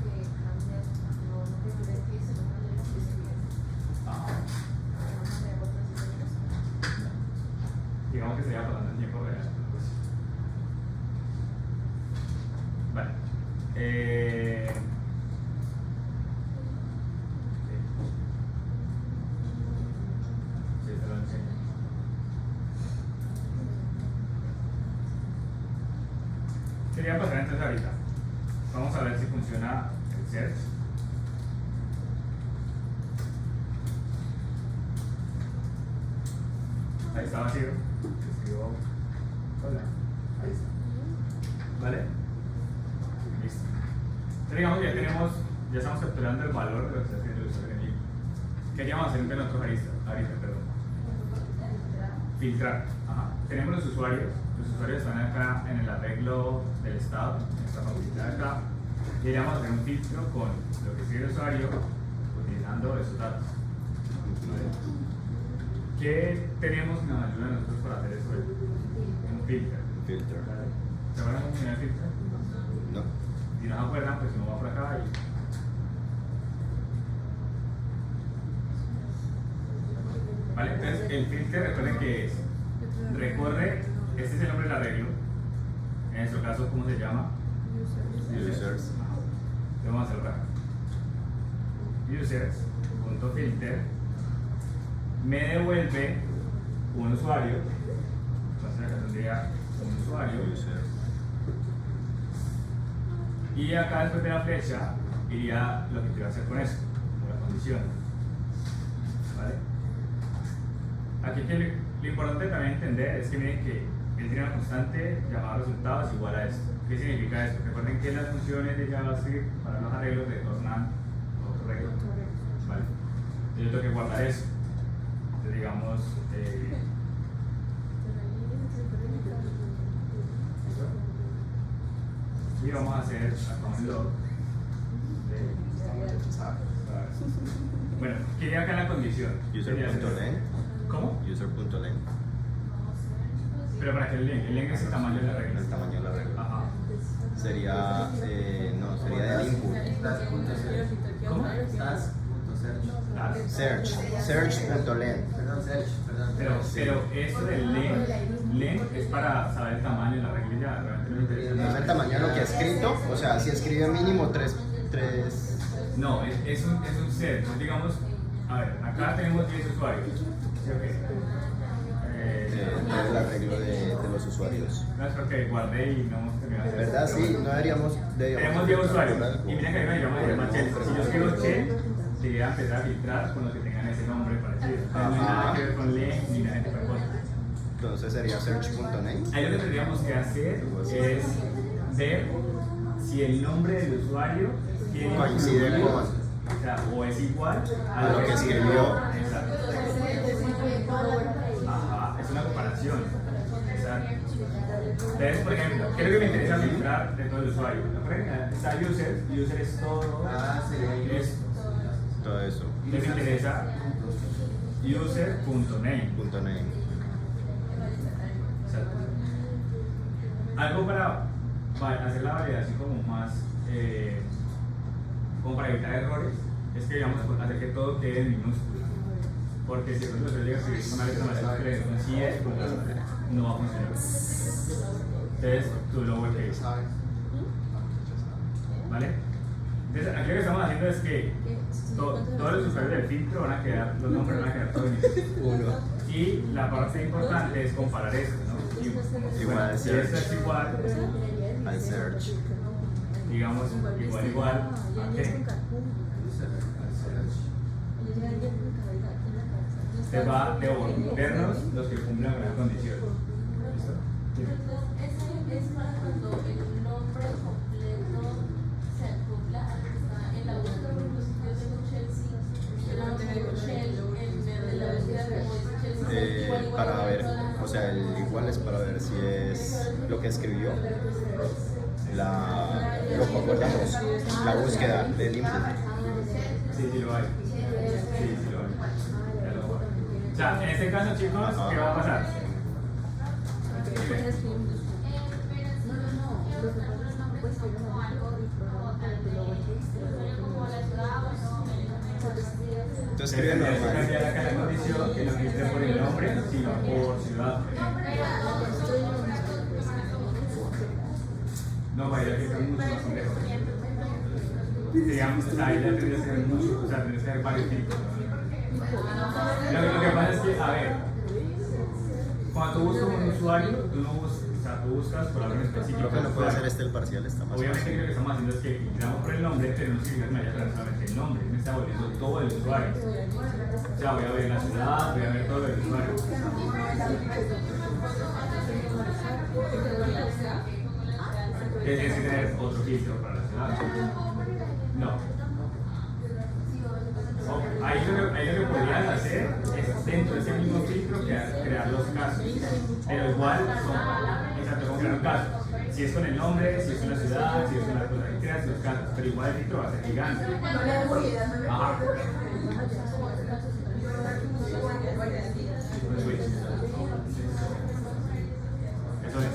que cambia, no te voy a decir, sino cambia la posibilidad. Ah, No me hago otra digamos que se va pasando en tiempo real. Vale. Sí, te lo enseño. Quería pasar entonces ahorita. Vamos a ver si funciona el search. Ahí está vacío. Escribo hola. Ahí está. ¿Vale? Listo. Entonces digamos que ya estamos capturando el valor de lo que está haciendo el usuario en línea. ¿Qué llamamos a hacer entre nosotros ahorita, perdón? Filtrar. Ajá. Tenemos los usuarios están acá en el arreglo del estado, en esta facilidad de acá, y vamos a hacer un filtro con lo que escribe el usuario utilizando esos datos. ¿Vale? ¿Qué tenemos que nos ayuda a nosotros para hacer eso? Un filtro. Filter. ¿Vale? ¿Se acuerdan cómo funciona el filtro? No. Si no se acuerdan, pues uno va por acá y... Vale, entonces el filtro, recuerden que es, recorre, este es el nombre del arreglo, en nuestro caso, ¿cómo se llama? Users. Ajá. Entonces vamos a hacerlo acá. Users.filter me devuelve un usuario, entonces acá tendría un usuario, Users. y acá después de la flecha iría lo que quiero hacer con eso, con la condición. ¿Vale? Aquí que lo importante también entender es que miren que él tiene una constante llamada resultados igual a esto. ¿Qué significa esto? Recuerden que las funciones de JavaScript para los arreglos retornan otro arreglo. ¿Vale? Yo tengo que guardar eso. Entonces digamos, y vamos a hacer acá un log bueno, quería acá la condición. User.len. ¿Cómo? User.len. Pero para que el len es el tamaño de la regla. El tamaño de la regla. Ajá. Sería, no, sería del input. ¿Cómo? Search. Search.len. Perdón, search, perdón. Pero eso del len es para saber el tamaño de la regla ya, realmente no me interesa. No es el tamaño de lo que ha escrito, o sea, si escribe mínimo 3. No, es un set. Entonces, digamos, a ver, acá tenemos 10 usuarios. ¿Sí o qué? El arreglo de los usuarios. No es porque guardé y no hemos terminado de hacer. ¿Verdad? Sí, no deberíamos. Tenemos 10 usuarios. Y mira que hay una llamada que se llama Chel. Si yo escribo Chel, se iba a empezar a filtrar con los que tengan ese nombre parecido. No hay nada que ver con len ni nada de esa cosa. Entonces sería search.name. Ahí lo que tendríamos que hacer es ver si el nombre del usuario tiene Coincide con. o sea, o es igual A lo que escribió. Exacto. Ajá, es una comparación. Exacto. Entonces, por ejemplo, ¿qué es lo que me interesa filtrar de todo el usuario? Está user es todo esto. Todo eso. Entonces me interesa user.name. .name. Exacto. Algo para hacer la validación como más, como para evitar errores, es que digamos hacer que todo quede en minúscula. Porque si nosotros llega a escribir una letra más que con CIE, no va a funcionar. Entonces, tu lowercase. ¿Vale? Entonces, aquí lo que estamos haciendo es que todos los usuarios del filtro van a quedar, los nombres van a quedar todos en minúscula. Y la parte importante es comparar eso, ¿no? Igual al si search. esto es igual, Al search. digamos, igual, ¿a qué? Se va a devolvernos los que cumplan con la condición. ¿Listo? Es para cuando el nombre completo se acopla a lo que está en la búsqueda. Por ejemplo, si yo tengo Chelsea, pero no tengo Chelsea, en vez de la búsqueda como dice Chelsea, Para ver, o sea, el igual es para ver si es lo que escribió. lo concordamos, la búsqueda del input. Sí, sí lo hay. Sí, sí lo hay. Ya lo hay. O sea, en este caso, chicos, ¿qué va a pasar? Entonces Se escribe cambiar normal. acá la condición que no esté por el nombre, sino por ciudad. No, vaya, que son mucho más complejos. Digamos, ahí ya tendrías que ver mucho, o sea, tendrías que ver varios filtros. Lo que pasa es que, a ver, cuando tú buscas un usuario, tú no buscas, o sea, tú buscas por algo en específico. Creo que no puede hacer el parcial, está más Obviamente fácil. lo que estamos haciendo es que filtramos por el nombre, pero no significa que me vaya a traer solamente el nombre, me está volviendo todo el usuario. O sea, voy a ver la ciudad, voy a ver todo el usuario. Tienes que tener otro filtro para la ciudad. No. Ahí lo que podrías hacer es dentro de ese mismo filtro crear los casos. Pero igual son, exacto, como crear un caso. Si es con el nombre, si es con la ciudad, si es con la cosa, ahí creas los casos. Pero igual el filtro va a ser gigante. Ajá. Un switch. Eso es.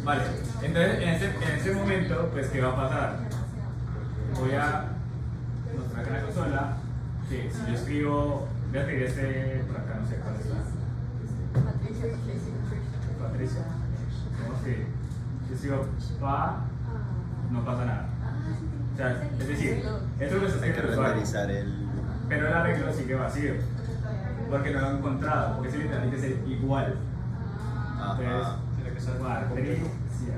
Vale, entonces en ese momento, pues, ¿qué va a pasar? Voy a mostrar acá en la consola que si yo escribo, voy a escribir este por acá, no sé cuál es Patricia. Vamos que si escribo pa, no pasa nada. O sea, es decir, esto es lo que está Hay que escribiendo el usuario, renderizar el. pero el arreglo sigue vacío, porque no lo han encontrado, porque ese literal tiene que ser igual. Ajá. Entonces, Patricia,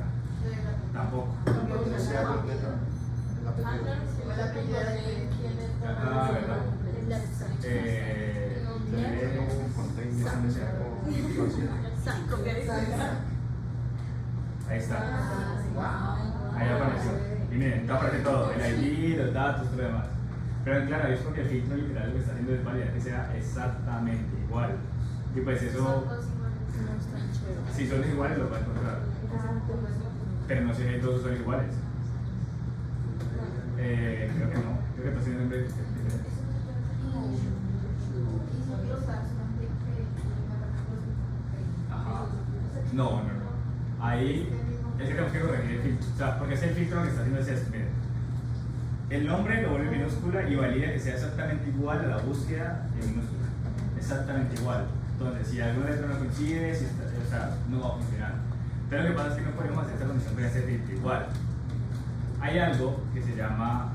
tampoco. Ah, ¿verdad? Ahí está. Ahí apareció. Y miren, te aparece todo, el ID, los datos, todo lo demás. Pero claro, es porque el filtro literal lo que está haciendo es validar que sea exactamente igual. Y pues eso, si son iguales, lo va a encontrar. Pero no sé si hay dos son iguales. Creo que no. Creo que está haciendo diferentes. Ajá. No. Ahí es que tenemos que corregir el filtro. O sea, porque es el filtro lo que está haciendo es esto. Miren. El nombre lo vuelve minúscula y valida que sea exactamente igual a la búsqueda en minúscula. Exactamente igual. Entonces, si alguna letra no coincide, si está, o sea, no va a funcionar. Pero lo que pasa es que no podemos hacer esta condición con ese filtro igual. Hay algo que se llama,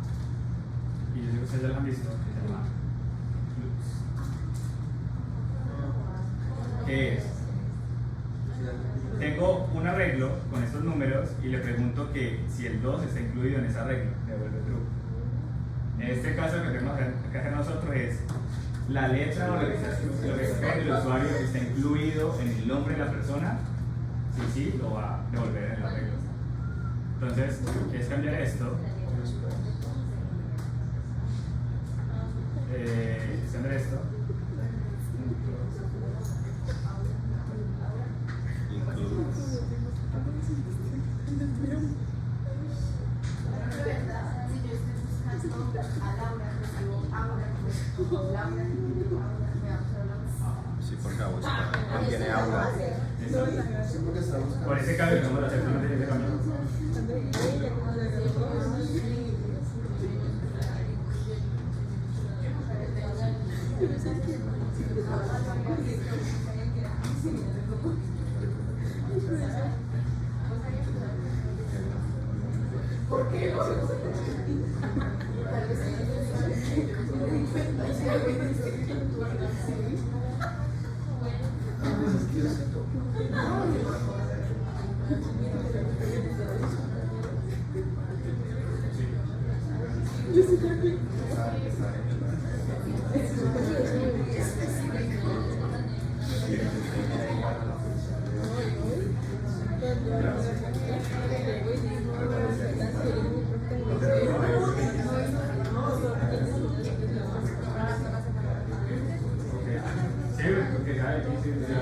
y yo sé que ustedes ya lo han visto, que se llama flux. ¿Qué es? Tengo un arreglo con estos números y le pregunto que si el 2 está incluido en ese arreglo, me devuelve true. En este caso lo que tenemos que hacer nosotros es la letra o lo que está escrito el usuario está incluido en el nombre de la persona. Si sí, lo va a devolver en el arreglo. Entonces, es cambiar esto. Es cambiar esto. Sí, porque agua contiene agua. Por ese cambio que vamos a hacer, no tiene que cambiar. Sí, porque cada 15 días.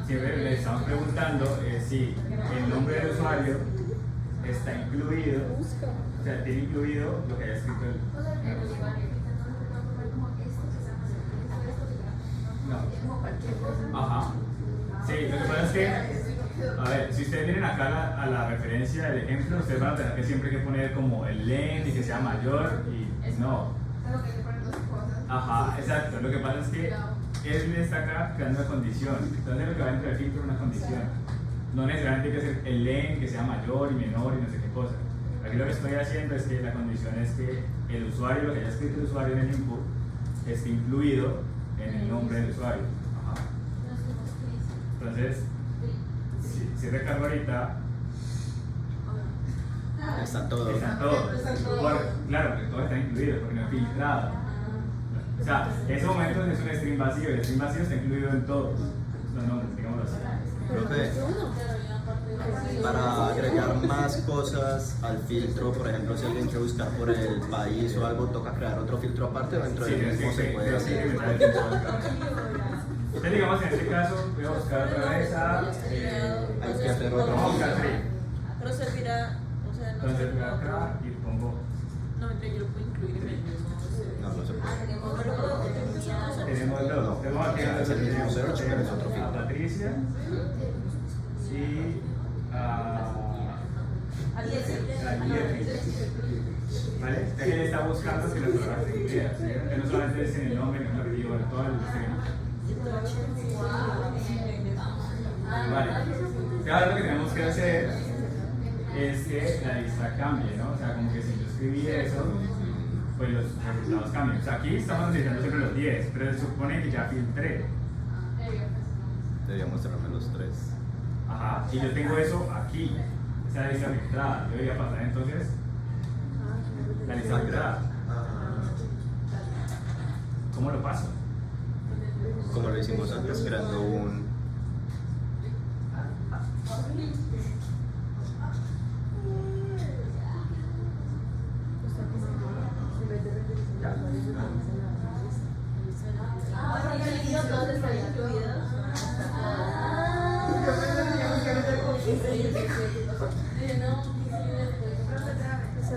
siempre le estamos preguntando si el nombre del usuario está incluido, o sea, tiene incluido lo que haya escrito el usuario. No. Ajá. Sí, lo que pasa es que, a ver, si ustedes vienen acá a la referencia del ejemplo, ustedes van a tener que siempre que poner como el len y que sea mayor y no. Ajá, exacto. Lo que pasa es que él está acá creando una condición. Entonces lo que va dentro del filtro es una condición. No necesariamente hay que hacer el len que sea mayor y menor y no sé qué cosa. Aquí lo que estoy haciendo es que la condición es que el usuario, lo que haya escrito el usuario en el input, esté incluido en el nombre del usuario. Ajá. Entonces, si recargo ahorita, Está todo. están todos. Claro, porque todos están incluidos, porque no he filtrado. O sea, en ese momento es un string vacío y el string vacío está incluido en todos los nombres, digámoslo así. Profe, para agregar más cosas al filtro, por ejemplo, si alguien quiere buscar por el país o algo, ¿toca crear otro filtro aparte o dentro del mismo se puede hacer? Entonces, digamos, en este caso, voy a buscar otra vez a. Hay que hacer otro Vamos a buscar filtro. free. Pero servirá, o sea, no Entonces, voy servirá. acá y pongo. No, yo lo puedo incluir en el mismo. No, no se puede. Tenemos dos. Tenemos aquí Es el mismo search, pero es otro a filtro. Patricia y a Jerry. ¿Vale? Él está buscando que las palabras se incluyan, ¿sí? Que no solamente es en el nombre, en el apellido, en todo el Vale. Ahora lo que tenemos que hacer es que la lista cambie, ¿no? O sea, como que si yo escribí eso, pues los resultados cambian. O sea, aquí estamos necesitando siempre los 10, pero se supone que ya filtré. Debería mostrarme los tres. Ajá, y yo tengo eso aquí, esa lista filtrada. Yo debería pasar entonces la lista filtrada. ¿Cómo lo paso? Como lo hicimos antes, creando un...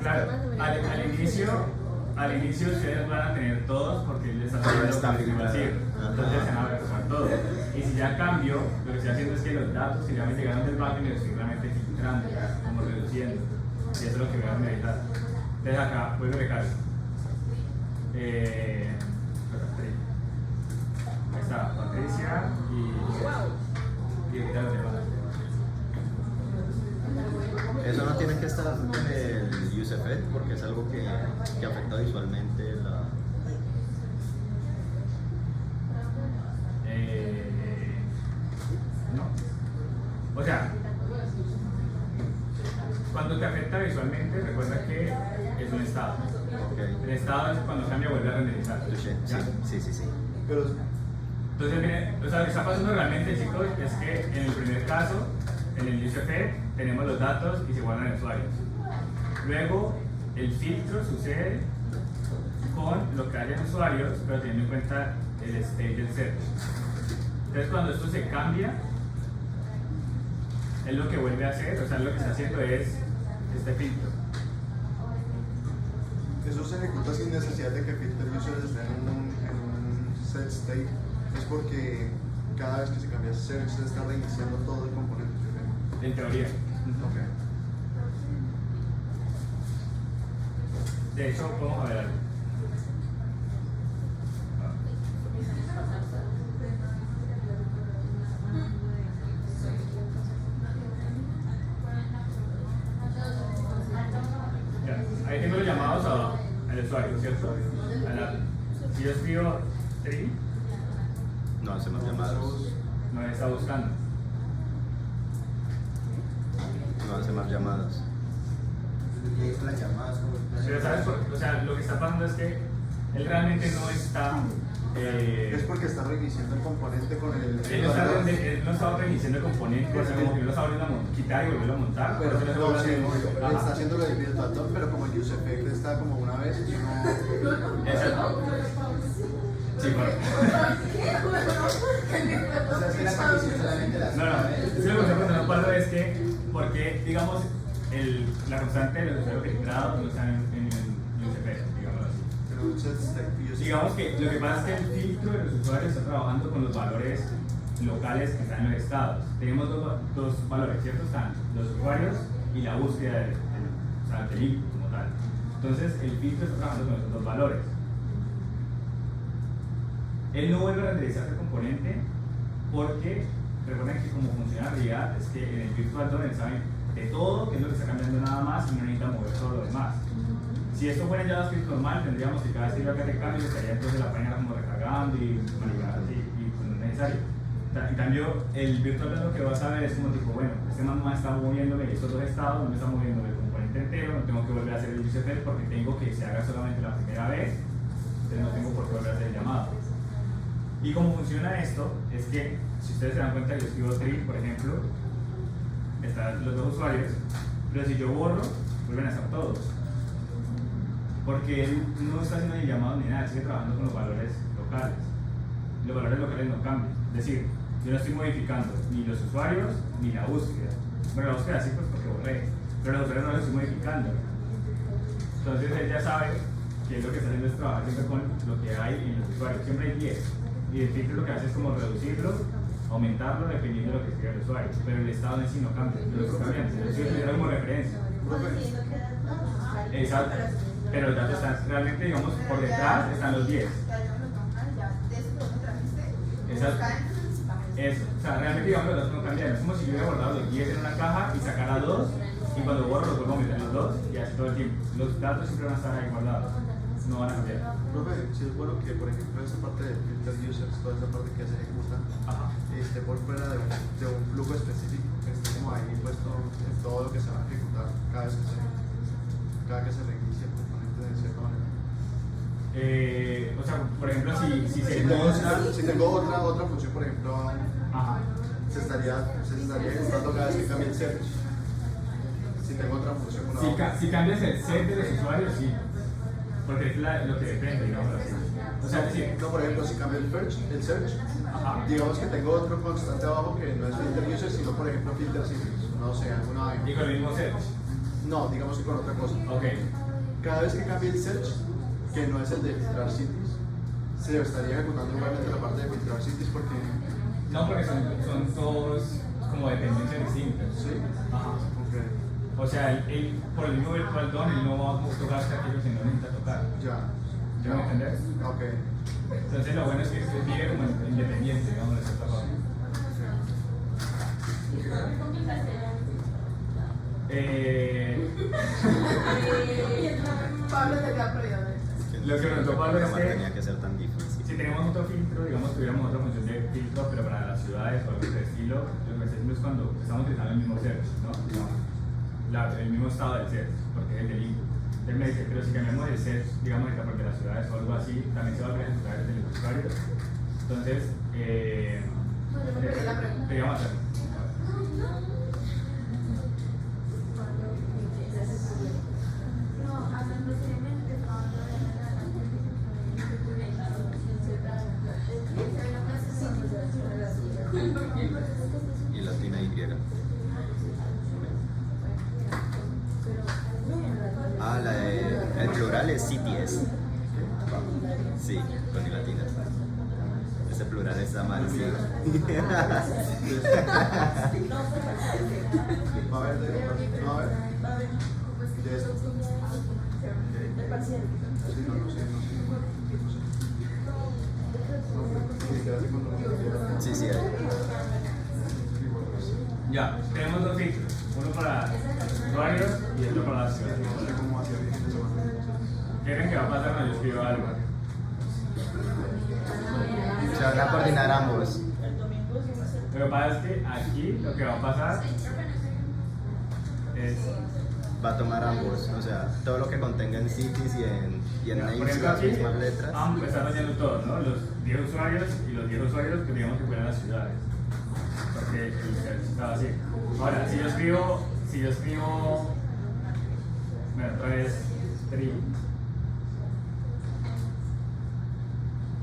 Claro, al inicio ustedes van a tener todos porque les están Pero haciendo está lo que filtrado. decir. Entonces se van a regresar todos. Y si ya cambio, lo que estoy haciendo es que los datos que ya me llegaron del backend los estoy realmente filtrando, ya, como reduciendo. Y eso es lo que voy a meditar. Entonces acá, vuelvo a recargar. Ahí está, Patricia y ahorita los demás. Eso no tiene que estar en el use effect porque es algo que afecta visualmente la... No. O sea, cuando te afecta visualmente, recuerda que es un estado. Okay. El estado es cuando cambia, vuelve a renderizar. ¿Ya? Sí. Pero Entonces, mire, o sea, lo que está pasando realmente, chicos, es que en el primer caso, en el UCF, tenemos los datos y se guardan en usuarios. Luego, el filtro sucede con lo que haya en usuarios, pero teniendo en cuenta el state del set. Entonces, cuando esto se cambia, él lo que vuelve a hacer, o sea, lo que está haciendo es este filtro. Eso se ejecuta sin necesidad de que filter users estén en un set state. Es porque cada vez que se cambia set se está reiniciando todo el componente. En teoría. De hecho, vamos a ver algo. Ya, ahí tengo los llamados al usuario, ¿cierto? Si yo escribo tree, No hacemos llamadas. no está buscando. No hace más llamadas. las llamadas como... Pero ¿sabes? O sea, lo que está pasando es que él realmente no está... Es porque está reiniciando el componente con el... Él no está reiniciando el componente, o sea, como que lo está volviendo a quitar y volverlo a montar. Pero por eso no, lo sí, hace- está Ajá. haciendo lo del virtual DOM, pero como el use effect está como una vez y no... Exacto. Sí, bueno. O sea, es que la condición solamente la No, no, es que lo que estoy preguntando, Pablo, es que, porque, digamos, la constante de los usuarios registrados no está en UCP, digamos así. Pero un set state user. Digamos que lo que pasa es que el filtro de los usuarios está trabajando con los valores locales que están en los estados. Tenemos dos valores, ¿cierto? Están los usuarios y la búsqueda del input como tal. Entonces, el filtro está trabajando con esos dos valores. Él no vuelve a renderizar el componente porque recuerden que como funciona en realidad es que en el virtual DOM saben de todo, qué es lo que está cambiando nada más y no necesita mover todo lo demás. Si esto fuera en JavaScript normal, tendríamos que cada vez que iba a hacer cambio estaría entonces la página como recargando y manipulando así, y pues no es necesario. En cambio, el virtual DOM lo que va a saber es como tipo, bueno, este mamá está moviéndome estos dos estados, no me está moviendo el componente entero, no tengo que volver a hacer el UCF porque tengo que se haga solamente la primera vez, entonces no tengo por qué volver a hacer el llamado. Y cómo funciona esto es que, si ustedes se dan cuenta, yo escribo tree, por ejemplo, están los dos usuarios, pero si yo borro, vuelven a estar todos. Porque él no está haciendo ni llamados ni nada, sigue trabajando con los valores locales. Los valores locales no cambian. Es decir, yo no estoy modificando ni los usuarios ni la búsqueda. Bueno, la búsqueda sí, pues porque borré, pero los usuarios no los estoy modificando. Entonces él ya sabe que lo que está haciendo es trabajar siempre con lo que hay en los usuarios. Siempre hay 10. Y el filtro lo que hace es como reducirlo, aumentarlo dependiendo de lo que escriba el usuario. Pero el estado en sí no cambia, yo lo estoy cambiando. Yo estoy utilizando como referencia. Exacto. Pero los datos están realmente, digamos, por detrás están los 10. Exacto. Eso. O sea, realmente, digamos, los datos no cambian. Es como si yo hubiera guardado los 10 en una caja y sacara 2, y cuando borro los vuelvo a meter los 2 y así todo el tiempo. Los datos siempre van a estar ahí guardados. No van a cambiar. Profe, si es bueno que, por ejemplo, esa parte de filter users, toda esa parte que se ejecuta, esté por fuera de un flujo específico, que esté como ahí puesto en todo lo que se va a ejecutar cada vez que se reinicia el componente de cierta manera. O sea, por ejemplo, si se Si tengo otra función, por ejemplo, se estaría ejecutando cada vez que cambie el search. Si tengo otra función, si cambias el set de los usuarios, sí. Porque es lo que depende, digamos así. O sea, es decir, no, por ejemplo, si cambio el search, digamos que tengo otro constante abajo que no es filter user, sino por ejemplo filter cities, no sé, alguna y con el mismo search. No, digamos que con otra cosa. Ok. Cada vez que cambie el search, que no es el de filtrar cities, se estaría ejecutando igualmente la parte de filtrar cities porque... No, porque son todos como dependencias distintas. Sí. Ajá. Okay. O sea, él por el mismo virtual DOM, él no va a tocar aquello que no necesita tocar. Ya. ¿Me van a entender? Ok. Entonces lo bueno es que se vive como independiente, digamos, de cierta forma. Pablo te queda prohibido. Lo que preguntó Pablo es que tenía que ser tan difícil. si tenemos otro filtro, digamos, tuviéramos otra función de filtro, pero para las ciudades o algo de estilo, lo que hacemos es cuando estamos utilizando el mismo search, ¿no? El mismo estado del search, porque es el del input. Él me dice, pero si cambiamos el search, digamos, esta parte de las ciudades o algo así, también se va a presentar desde los usuarios. Entonces, digamos hacerlo. Y latina Y. El plural es cities. Sí, con y latina. Ese plural está mal, sí. Va a haber no va a haber. De eso. Sí, no sé. Sí, sí, hay. Ya, tenemos dos filtros, uno para los usuarios y otro para las ciudades. ¿Qué creen que va a pasar cuando yo escribo algo? Se van a coordinar ambos. Lo que pasa es que aquí lo que va a pasar es... Va a tomar ambos, o sea, todo lo que contenga en cities y en Por names ejemplo, las aquí mismas letras. están haciendo todos, ¿no? Los 10 usuarios y los 10 usuarios que digamos que fueran las ciudades. Porque el search estaba así. Ahora, si yo escribo, bueno, otra vez, tree.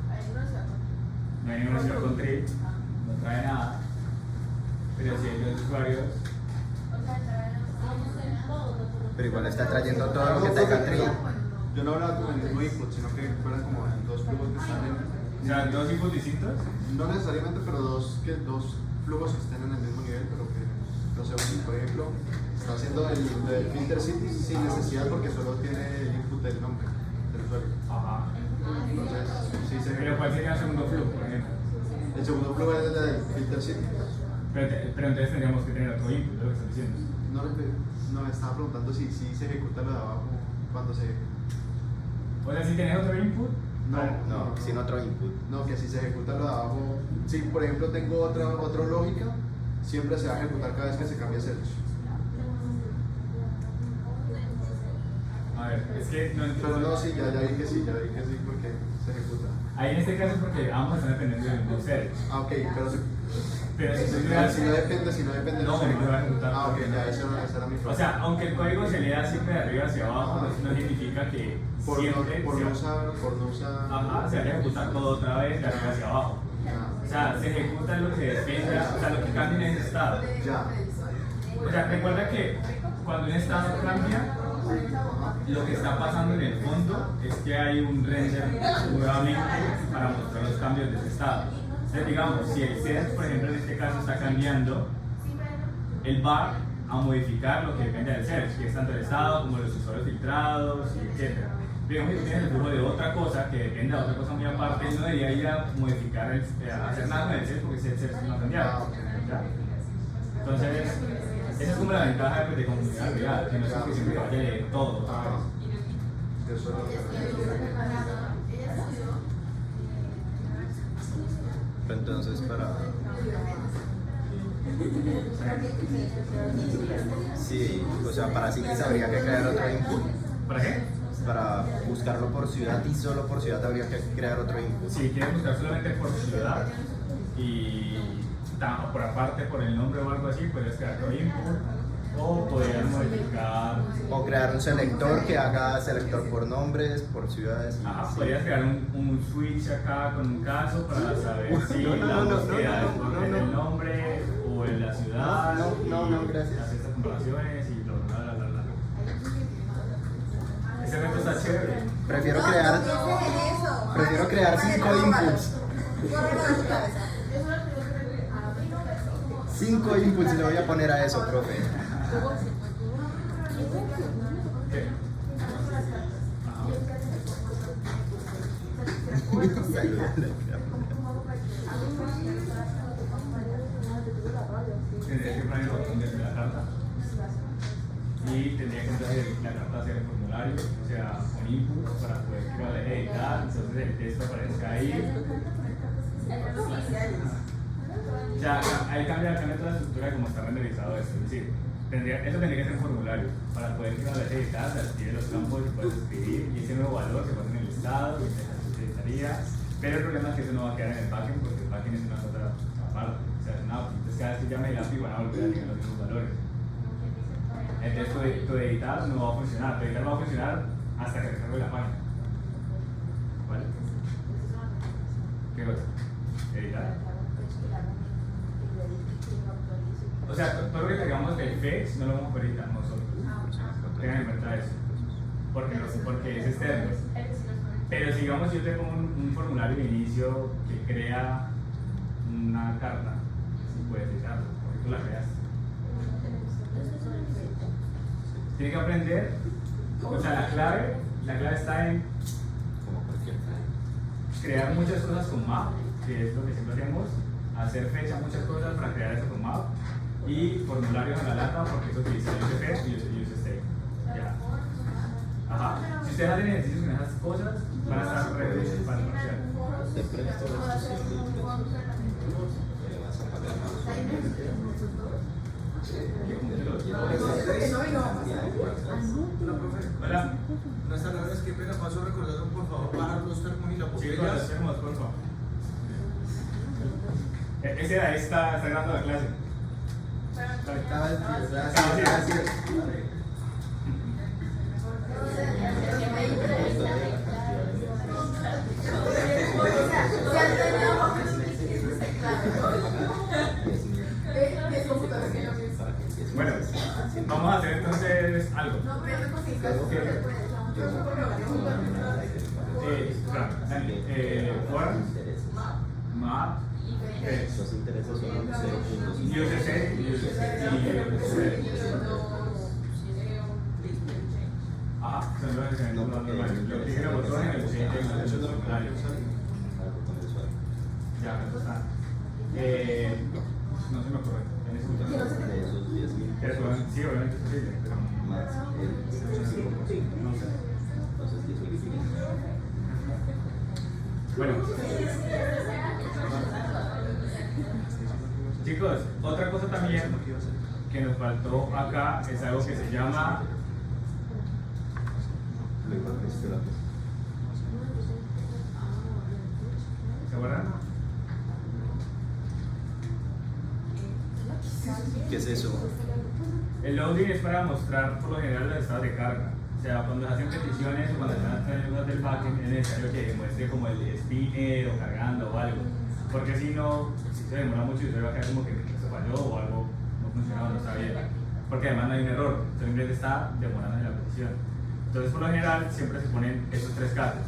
Ahí no se hace. 3 no hay ninguna opción con tree, no trae nada. Pero si hay dos usuarios, Pero igual está trayendo todo lo que tenga tree. Yo no hablaba como en el mismo input, sino que fueran como en dos flujos que están en. o sea, dos inputs distintos. No necesariamente, pero dos flujos que estén en el mismo nivel, pero que, no sé, si por ejemplo está haciendo el filter city sin necesidad porque solo tiene el input del nombre del usuario. Ajá. Entonces, sí se Pero ¿cuál sería el segundo flujo, por ejemplo? El segundo flujo es el del filter city. Pero entonces tendríamos que tener otro input, es lo que estás diciendo. No, me estaba preguntando si se ejecuta lo de abajo cuando se. O sea, si tienes otro input, No, sin otro input. No, que si se ejecuta lo de abajo. Si por ejemplo tengo otra lógica, siempre se va a ejecutar cada vez que se cambie search. a ver, es que no entiendo. Pero no, sí, ya vi que sí porque se ejecuta. Ahí en este caso porque ambos están dependiendo del mismo search. Ah, ok, pero Pero si si no depende. No, se me va a ejecutar. Ah, ok, ya, esa era mi O frase. sea, aunque el código se lea siempre de arriba hacia abajo, pues no significa que por siempre no usar. ajá, se vaya a ejecutar todo otra vez de arriba hacia abajo. O sea, se ejecuta lo que dependa, o sea, lo que cambia en ese estado. Ya. O sea, recuerda que cuando un estado cambia, lo que está pasando en el fondo es que hay un render nuevamente para mostrar los cambios de ese estado. Entonces, digamos, si el search, por ejemplo, en este caso está cambiando, él va a modificar lo que depende del search, que es tanto el estado como los usuarios filtrados, y etc. Digamos que tienes el flujo de otra cosa que depende de otra cosa muy aparte, él no debería ir a modificar, hacer nada con el search porque el search no ha cambiado. ¿Ya? Entonces, esa es como la ventaja de comunidad real, que no es que siempre vaya a leer todo otra vez. Eso Entonces, sí, o sea, para Cities habría que crear otro input. ¿Para qué? Para buscarlo por ciudad y solo por ciudad habría que crear otro input. Si quieres buscar solamente por ciudad y por aparte por el nombre o algo así, puedes crear otro input o podrías modificar. O crear un selector que haga selector por nombres, por ciudades. Ajá, podrías crear un switch acá con un caso para saber si la búsqueda es por el nombre o en la ciudad. No, gracias. Hacer estas comparaciones y bla. Ese reto está chévere. Prefiero crear 5 inputs. 5 inputs y le voy a poner a eso, profe. ¿Qué? Tendría que poner el botón de la carta y tendría que entonces la carta hacer el formulario, o sea, con inputs para poder editar, entonces el texto aparezca ahí. O sea, ahí cambia toda la estructura de cómo está renderizado esto, es decir, eso tendría que ser un formulario para poder editar, se escribe los campos, se puede escribir y ese nuevo valor se pone en el listado y se editaría, pero el problema es que eso no va a quedar en el backend porque el backend es una cosa aparte, o sea, es una API, entonces cada vez que llame el API van a volver a tener los mismos valores. Entonces tu editar no va a funcionar, tu editar no va a funcionar hasta que recargue la página. ¿Vale? ¿Qué cosa? Editar. O sea, todo lo que tengamos del fetch no lo vamos a poder editar nosotros. Tengan en cuenta eso. Porque es externo. Pero si digamos yo tengo un formulario de inicio que crea una carta, si puedes editarlo, porque tú la creas. Tiene que aprender, o sea, la clave está en crear muchas cosas con map, que es lo que siempre hacemos, hacer fecha muchas cosas para crear eso con map, y formularios a la lata porque eso utiliza USP y USState. Ya. Ajá. Si ustedes hacen ejercicios con esas cosas, van a estar ready para el parcial. Te presto los 200 pesos. Hola. Buenas tardes, qué pena, paso a recordaron por favor bajar los termos y la Sí, botella. hacemos, por favor. Ese de ahí está grabando la clase. Gracias. Bueno, vamos a hacer entonces algo. For, map, Los intereses son 0.5. USC y USC. Ajá, son los normales. Yo dije los botones en el siguiente en los formularios. Ya, eso está. No se me ocurre. En ese momento. De esos 10.000 Sí, obviamente es posible, pero más el 5%. no sé. Entonces 18.000. Bueno. Chicos, otra cosa también que nos faltó acá es algo que se llama ¿se acuerdan? ¿Qué es eso? El loading es para mostrar por lo general los estados de carga. O sea, cuando se hacen peticiones o cuando se están cosas del backend es necesario que muestre como el spinner o cargando o algo. Porque si no, si se demora mucho y se va a quedar como que se falló o algo no funcionaba, no está bien. Porque además no hay un error, simplemente está demorando en la petición. Entonces, por lo general, siempre se ponen esos tres casos: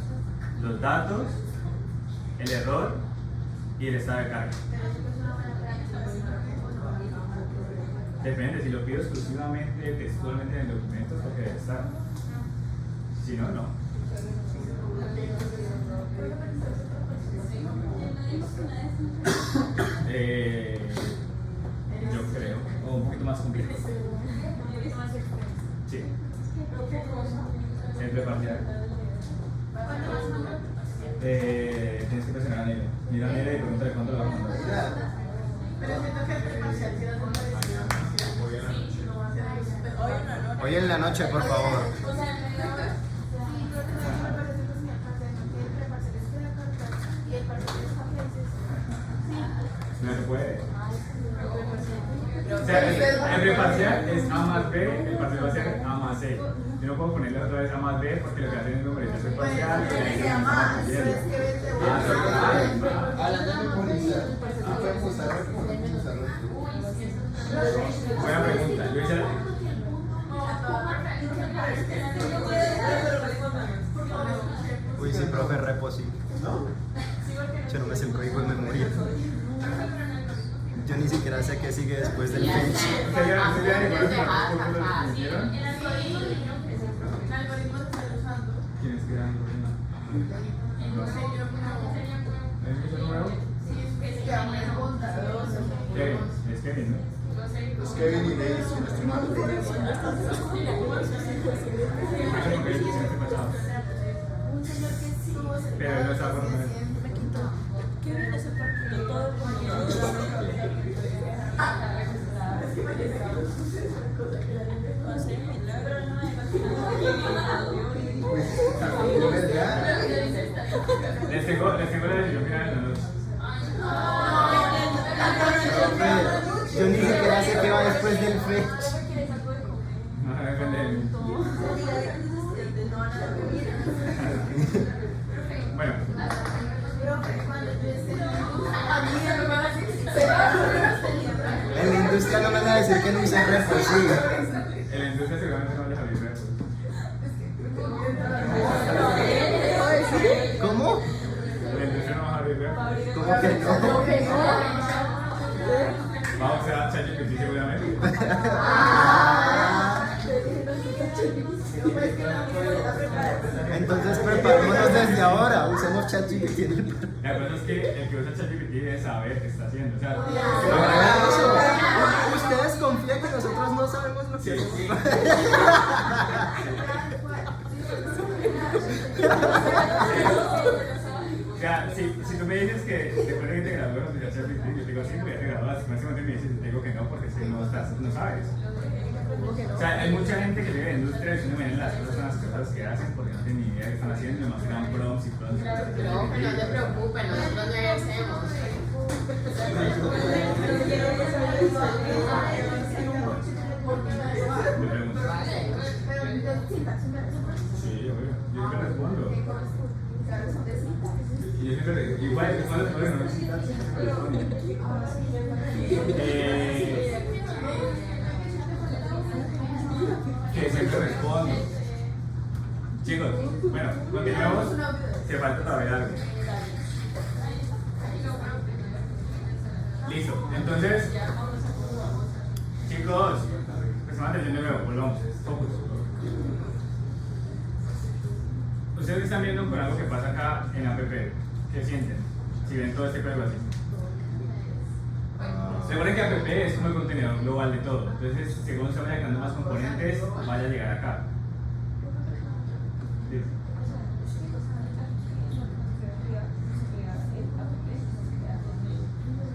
los datos, el error y el estado de carga. Depende, si lo pido exclusivamente, textualmente en el documento, es porque debe estar. Si no, no. Yo creo, o un poquito más complejo. Sí. Siempre parcial. Tienes que presionar a Nele. Mira a Nele y pregúntale cuánto le vamos a mandar. Pero siento que el presencial sí da como Hoy en la noche, por favor. No se puede. O sea, el preparcial es A más B, el parcial va a ser A más C. Yo no puedo ponerle otra vez A más B porque lo que hacen es numerizar el preparcial. Buena pregunta. Yo hice Uy, sí, profe, repo, sí. Yo no me sé el código de memoria. Yo ni siquiera sé qué sigue después del fetch. ¿Usted ya El algoritmo te está usando. ¿Quién es que era el algoritmo? No sé, yo ¿Es el nuevo? es que a mí me bondadoso. Kevin, es Kevin, ¿no? Es Kevin y Leis, si no estoy mal. Pero no está por medio. Les tengo la decisión final en la noche. Yo ni siquiera sé qué va después del fetch. No se depende de mí. Bueno, En la industria no me van a decir que no hice repo, sí. en la industria seguramente no vayas a abrir repos. ¿Cómo? En la industria no vas a abrir repos. ¿Cómo que no? Vamos a hacer ChatGPT seguramente. Entonces preparémonos desde ahora, usemos ChatGPT en el La cosa es que el que usa ChatGPT debe saber qué está haciendo. O sea, Ustedes confían que nosotros no sabemos lo que hacemos. o sea, si tú me dices que después de que te gradúas de ChatGPT, yo te digo, sí, pues ya te graduaste. Máximamente me dices, te digo que no, porque si no sabes. O sea, hay mucha gente que vive en la industria y no ven las cosas que hacen porque no tienen ni idea de qué están haciendo, y más que dan prompts y prompts. No, que no te preocupes, nosotros no ejercemos. Me pregunto. Sí, obvio. Yo siempre respondo. Y yo siempre igual no necesitas, siempre respondo. Te falta saber algo. Listo. Entonces, chicos, presten atención de nuevo, volvamos. Focus. Ustedes están viendo con algo que pasa acá en app. ¿Qué sienten? Si ven todo este código así. Recuerden que app es como el contenedor global de todo. Entonces, según se vayan agregando más componentes, vaya a llegar acá. ¿Listo?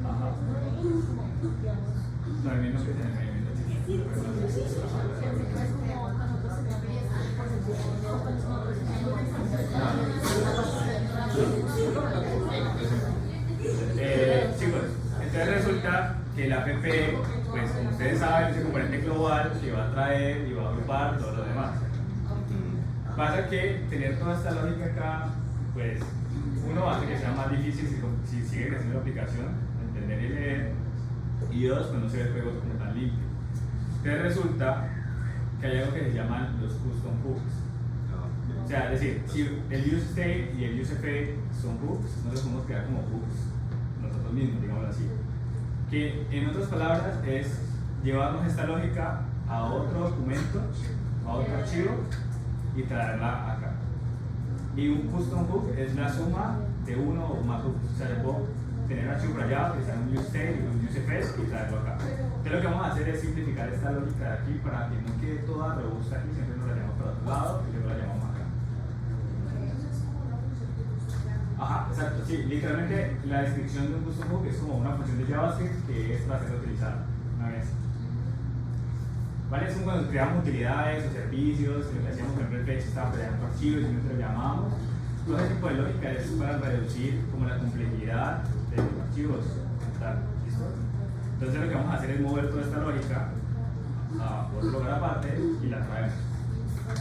Ajá. No, el menos que es en el medio. Chicos, entonces resulta que la app, pues como ustedes saben, es el componente global que va a traer y va a agrupar todo lo demás. Pasa que tener toda esta lógica acá, pues uno hace que sea más difícil si sigue creciendo la aplicación, entender y leer, y dos, pues no se ve el juego como tan limpio. Entonces resulta que hay algo que se llaman los custom hooks. O sea, es decir, si el use state y el use effect son hooks, no los podemos crear como hooks nosotros mismos, digámoslo así. Que en otras palabras es llevarnos esta lógica a otro documento, a otro archivo y traerla acá. Y un custom hook es la suma de uno o más hooks. O sea, yo puedo tener un archivo por allá, utilizar un use state y un use effect y traerlo acá. Entonces lo que vamos a hacer es simplificar esta lógica de aquí para que no quede toda robusta aquí, siempre nos la llevamos para otro lado y luego la llevamos acá. Ajá, exacto, sí, literalmente la descripción de un custom hook es como una función de JavaScript que es para ser utilizada una vez. ¿Vale? Es como cuando creamos utilidades o servicios, lo que hacíamos, por ejemplo, el fetch estaba creando archivos y nosotros lo llamábamos. Todo ese tipo de lógica es para reducir como la complejidad de los archivos. ¿Listo? Entonces lo que vamos a hacer es mover toda esta lógica a otro lugar aparte y la traemos.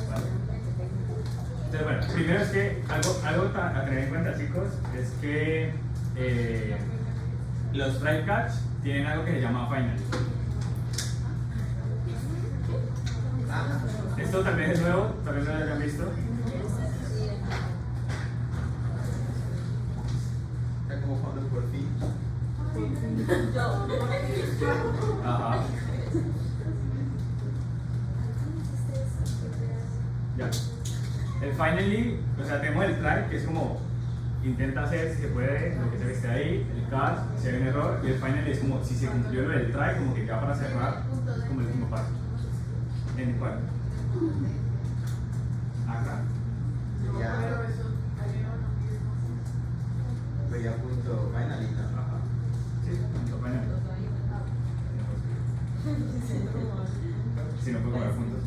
¿Vale? Entonces, bueno, primero es que algo a tener en cuenta, chicos, es que los try catch tienen algo que se llama final. Esto tal vez es nuevo, tal vez no lo hayan visto. Es como cuando por fin. Ajá. Ya. El finally, o sea, tenemos el try, que es como intenta hacer si se puede lo que se ve esté ahí, el catch, si hay un error, y el finally es como si se cumplió lo del try, como que ya para cerrar, es como el último paso. ¿En el cual? Acá. Veía punto finalista. Ajá. Sí, punto final. Si no puedo comer puntos.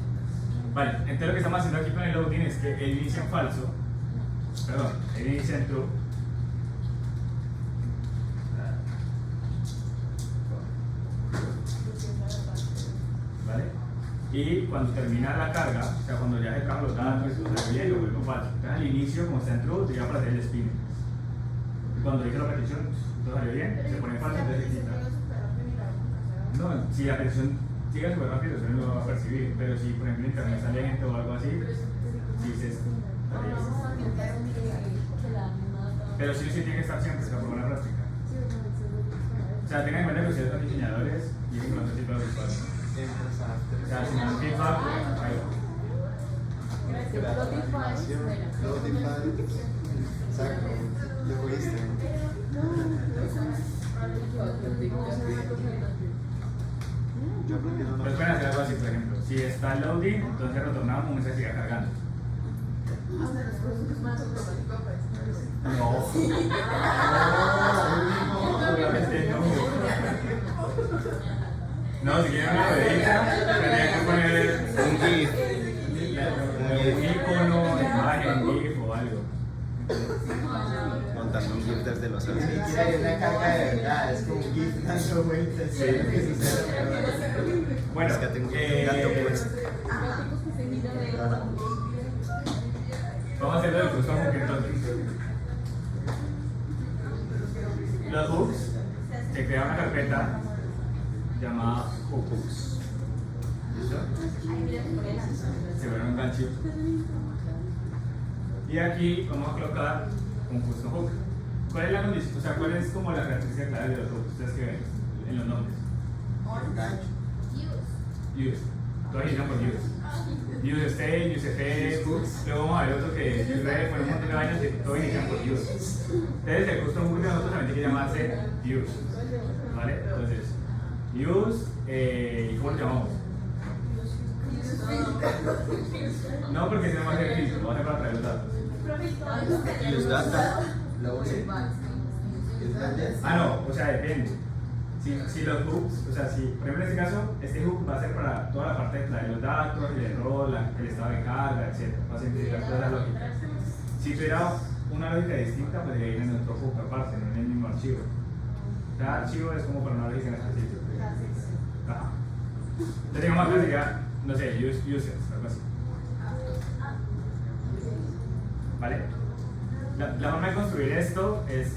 Vale, entonces lo que estamos haciendo aquí con el loading es que él inicia en falso, perdón, él inicia en true. ¿Vale? Y cuando termina la carga, o sea, cuando ya se cargan los datos, se bien, lo vuelvo falso. Entonces al inicio, como está en true, te va a aparecer el spin. Y cuando dice la petición, todo salió bien, se pone en falso, entonces se quita. No, si la petición sigue súper rápido, eso no lo va a percibir, pero si por ejemplo internet está lento o algo así, dices, pero sí tiene que estar siempre, está por buena práctica. O sea, tengan en cuenta que ustedes son diseñadores y tienen otro tipo de visuales. O sea, si no han feedback, ahí Exacto, lo fuiste. Yo aprendí una Pues pueden hacer algo así, por ejemplo. Si está loading, entonces retornamos un mensaje que siga cargando. No. Obviamente no. No, si quieren una ruedita, tendrían que poner Un GIF. un icono, imagen, GIF o algo. Montando un GIF desde los arcades. Es una caca de verdad, es como un GIF dando vueltas. Sí. Bueno, Es que tengo un gato pues. vamos a hacerlo del custom hook entonces. Los hooks se crea una carpeta llamada hooks. ¿Listo? Se vuelve un gancho. Y aquí vamos a colocar un custom hook. ¿Cuál es la condición? O sea, ¿cuál es como la característica clave de los hooks? Ustedes que ven en los nombres. Gancho. Use. Todos inician por use. Use state, use effect, luego vamos a ver otro que es use ref, un montón de vainas y todos inician por use. Entonces el custom hook de nosotros también tiene que llamarse use. ¿Vale? Entonces, use, ¿y cómo lo llamamos? No, porque si no va a ser filtro, lo va a hacer para traer los datos. Use data. Ah, no, o sea, depende. Si los hooks, o sea, si, por ejemplo en este caso, este hook va a ser para toda la parte de traer los datos, el error, el estado de carga, etc. Va a simplificar toda la lógica. Si tuviera una lógica distinta, pues debería ir en otro hook aparte, no en el mismo archivo. Cada archivo es como para una lógica en específico. Ajá. Entonces, digamos acá sería, no sé, users, algo así. ¿Vale? La forma de construir esto es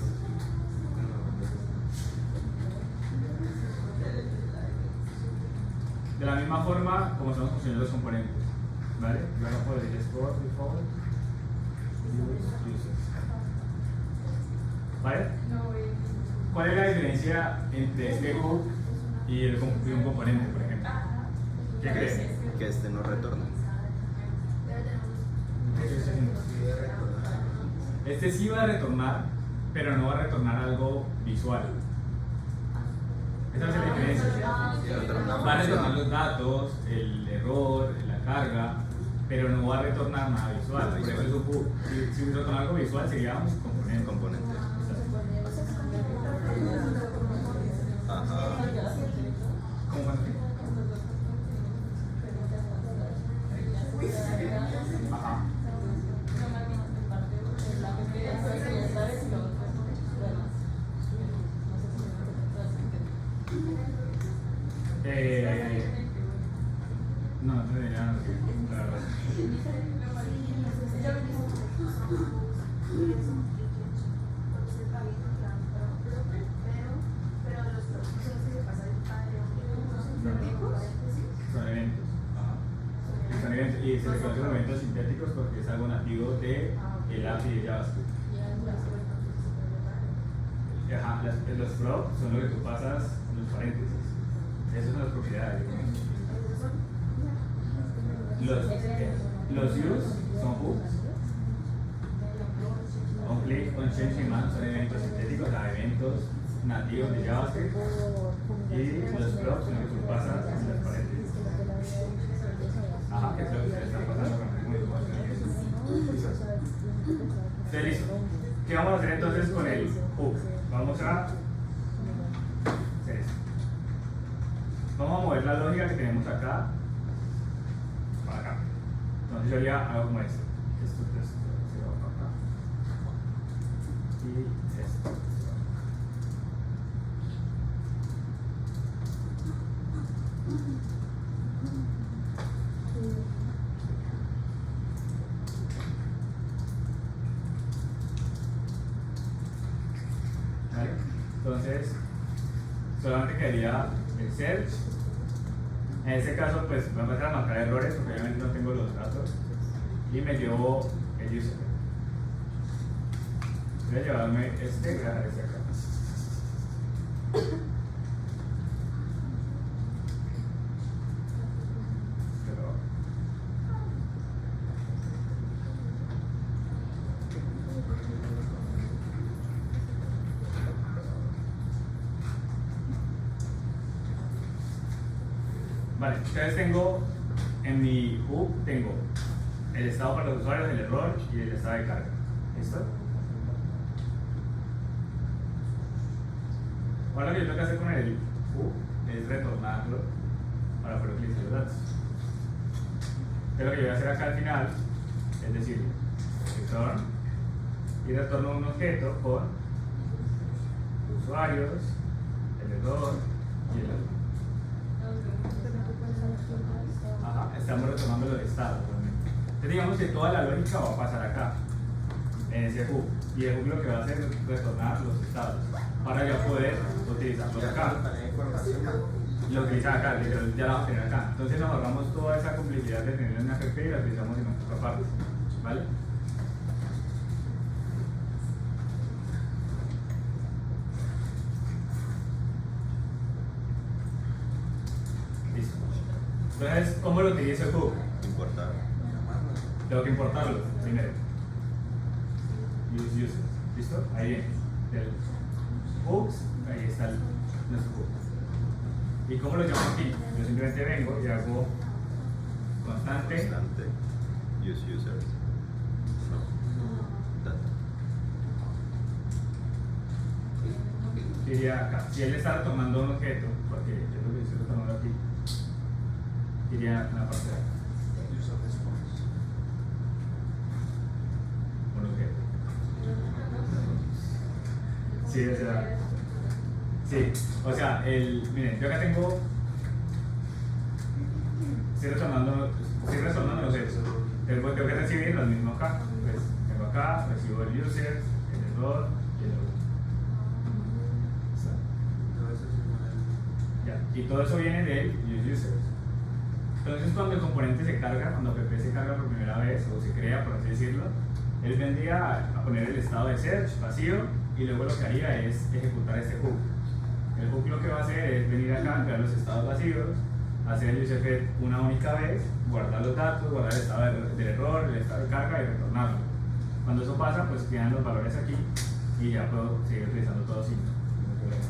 de la misma forma como estamos construyendo los componentes. ¿Vale? Luego puedo decir export, default, users. ¿Vale? ¿Cuál es la diferencia entre este hook y un componente, por ejemplo? ¿Qué crees? Que este no retorna. Este sí va a retornar, pero no va a retornar algo visual. Esa es la diferencia. Va a retornar los datos, el error, la carga, pero no va a retornar nada visual. Por ejemplo, es un hook. Si retorna algo visual sería un componente. Componente. Ajá. ¿Cómo fue? Ajá. No, no tenía nada, la verdad. Son eventos. Ajá. Son eventos. Y se reconocen como eventos sintéticos porque es algo nativo de el API de JavaScript. Ajá, los props son lo que tú pasas en los paréntesis. Esas son las propiedades. Los use son hooks. On click, on change command son eventos sintéticos, eventos nativos de JavaScript. Y los props son lo que tú pasas en las paréntesis. Ajá, que es lo que se le está pasando con el información. Listo. ¿Qué vamos a hacer entonces con el hook? Vamos a hacer esto. Vamos a mover la lógica que tenemos acá para acá. Entonces yo haría algo como esto. Esto se va para acá. Y esto. ¿Vale? Entonces, solamente quedaría el search. En este caso, pues voy a empezar a marcar errores porque obviamente no tengo los datos. Y me llevo el user. Voy a llevarme este y voy a dejar este acá. Vale, entonces tengo en mi hook tengo el estado para los usuarios, el error y el estado de carga. ¿Listo? Ahora lo que yo tengo que hacer con el hook es retornarlo para poder utilizar los datos. Entonces lo que yo voy a hacer acá al final es decir, return y retorno un objeto con usuarios, el error y el error. Ajá, estamos retomando los estados realmente. Entonces digamos que toda la lógica va a pasar acá, en ese hook. Y el hook lo que va a hacer es retornar los estados para ya poder utilizarlos acá. Lo utilizan acá, ya la vamos a tener acá. Entonces nos ahorramos toda esa complejidad de tener una APP y la utilizamos en otra parte. ¿Vale? Entonces, ¿cómo lo utilizo el hook? Importar. Tengo que importarlo primero. Use user. ¿Listo? Ahí viene. Del hooks, ahí está nuestro hook. ¿Y cómo lo llamo aquí? Yo simplemente vengo y hago constante. Constante. Use users. No. Data. Diría acá, si él está retomando un objeto, porque yo lo que estoy retomando aquí, diría una parte de acá, un objeto. Sí, o sea, miren, yo acá tengo, estoy retomando los objetos, tengo que recibir los mismos acá, pues tengo acá, recibo el user, el error y el error. Ya, y todo eso viene del use users. Entonces, cuando el componente se carga, cuando PP se carga por primera vez o se crea, por así decirlo, él vendría a poner el estado de search vacío y luego lo que haría es ejecutar este hook. El hook lo que va a hacer es venir acá, crear los estados vacíos, hacer el UseFet una única vez, guardar los datos, guardar el estado del error, el estado de carga y retornarlo. Cuando eso pasa, pues quedan los valores aquí y ya puedo seguir utilizando todo sin problema.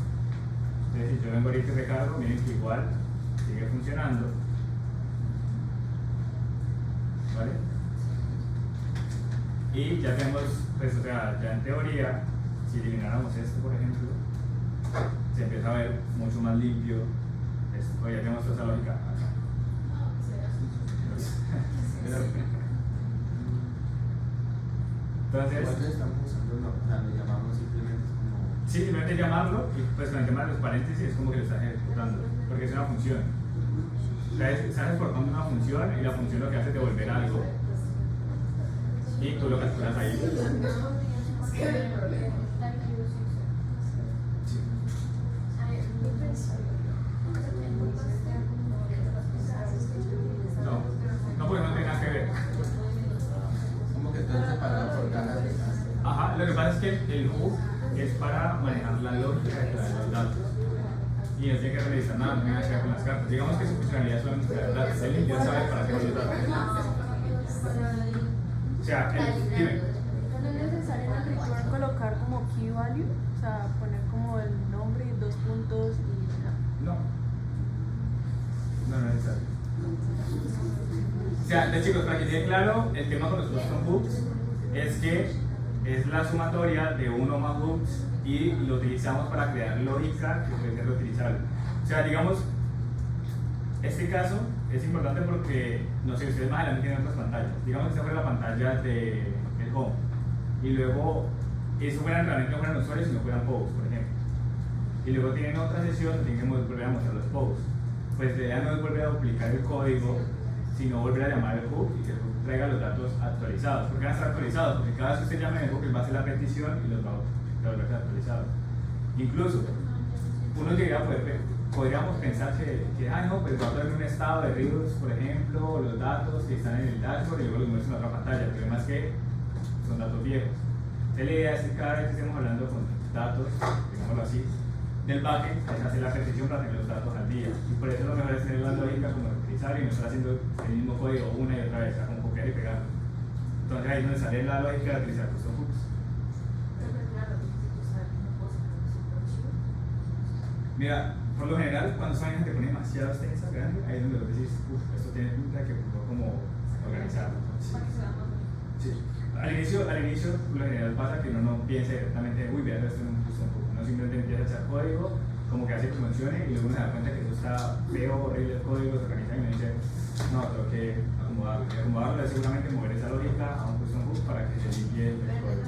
Entonces, si yo vengo ahorita y recargo, miren que igual sigue funcionando. ¿Vale? Y ya tenemos, pues, o sea, ya en teoría, si elimináramos esto, por ejemplo, se empieza a ver mucho más limpio esto. Pues ya tenemos toda esa lógica acá. Entonces, estamos usando, o sea, lo llamamos simplemente como. sí, simplemente llamarlo y pues con el tema de los paréntesis es como que lo estás ejecutando, porque es una función. O sea, estás exportando una función y la función lo que hace es devolver algo y tú lo capturas ahí. No, porque no tiene nada que ver. Como que todo separado por cada vez. Ajá, lo que pasa es que el hook es para manejar la lógica de traer los datos. Y no tiene que realizar nada, no tiene nada que ver con las cartas. Digamos que su funcionalidad es solamente traer datos. Él ya sabe para qué son los datos. O sea, dime. ¿No es necesario en el return colocar como key value? O sea, poner como el nombre y 2 puntos y ya. No. No es necesario. O sea, de chicos, para que quede claro, el tema con los custom hooks es que es la sumatoria de uno o más hooks y lo utilizamos para crear lógica que puede ser reutilizable. O sea, digamos, este caso es importante porque, no sé, ustedes más adelante tienen otras pantallas. Digamos que esta fuera la pantalla del home y luego eso realmente no fueran usuarios sino fueran posts, por ejemplo. Y luego tienen otra sesión donde tienen que volver a mostrar los posts. Pues la idea no es volver a duplicar el código, sino volver a llamar el hook y que el hook traiga los datos actualizados. ¿Por qué van a estar actualizados? Porque cada vez que usted llame el hook, él va a hacer la petición y los va a volver actualizados. Incluso, uno llegaría a podríamos pensar que no, pues va a tener un estado de reels, por ejemplo, o los datos que están en el dashboard y luego los muestran en otra pantalla. El problema es que son datos viejos. Entonces, la idea es que cada vez que estemos hablando con datos, digámoslo así, del backend, es hacer la petición para tener los datos al día. Y por eso lo mejor es tener la lógica como utilizar y no estar haciendo el mismo código una y otra vez, como copiar y pegar. Entonces ahí es donde sale la lógica de utilizar custom hooks. Mira, por lo general, cuando esa vaina te pone demasiado extensa, grande, ahí es donde vos decís, esto tiene pinta que puedo como organizarlo. Sí. Al inicio, por lo general pasa que uno no piensa directamente, uy, vean esto en un custom hook. Uno simplemente empieza a echar código, como que hace que funcione y luego uno se da cuenta que eso está feo, horrible el código, se organiza y uno dice, no, tengo que acomodarlo. Y acomodarlo es seguramente mover esa lógica a un custom hook para que se limpie el código.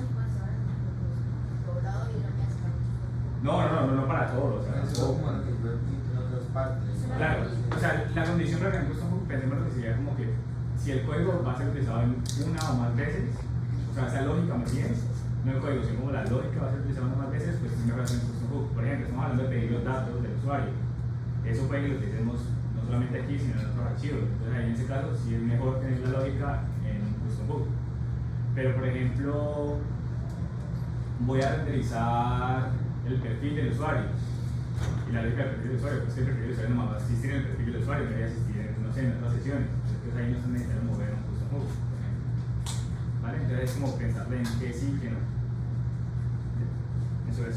No para todos. O sea, Eso como lo que yo en otras partes. claro, o sea, la condición para que en custom hook pensemos lo que sería como que si el código va a ser utilizado en una o más veces, o sea, esa lógica más bien, no el código, sino como la lógica va a ser utilizada una o más veces, pues es mejor hacer un custom hook. Por ejemplo, estamos hablando de pedir los datos del usuario. Eso puede que lo utilicemos no solamente aquí, sino en otros archivos. Entonces, ahí en ese caso, sí es mejor tener la lógica en un custom hook. Pero, por ejemplo, voy a renderizar el perfil del usuario. Y la lógica del perfil del usuario, pues el perfil del usuario no va a existir en el perfil del usuario, debería existir en uno no sé, en otras sesiones. Entonces ahí no se necesita mover un custom hook, por ejemplo. ¿Vale? Entonces es como pensarle en qué sí y qué no. Eso es.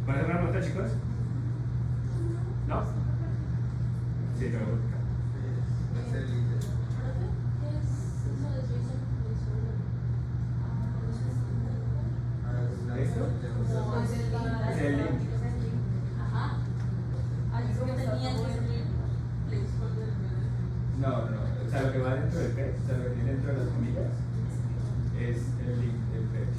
¿Pueden hacer una pregunta, chicos? ¿No? Sí, te voy a buscar. ¿Qué es eso de Jason? ¿Esto? Es el link. Ajá. Así que tenía que ser placeholder del PDF. No, no. O sea, lo que va dentro del page, o sea, lo que tiene dentro de las comillas, es el link del page.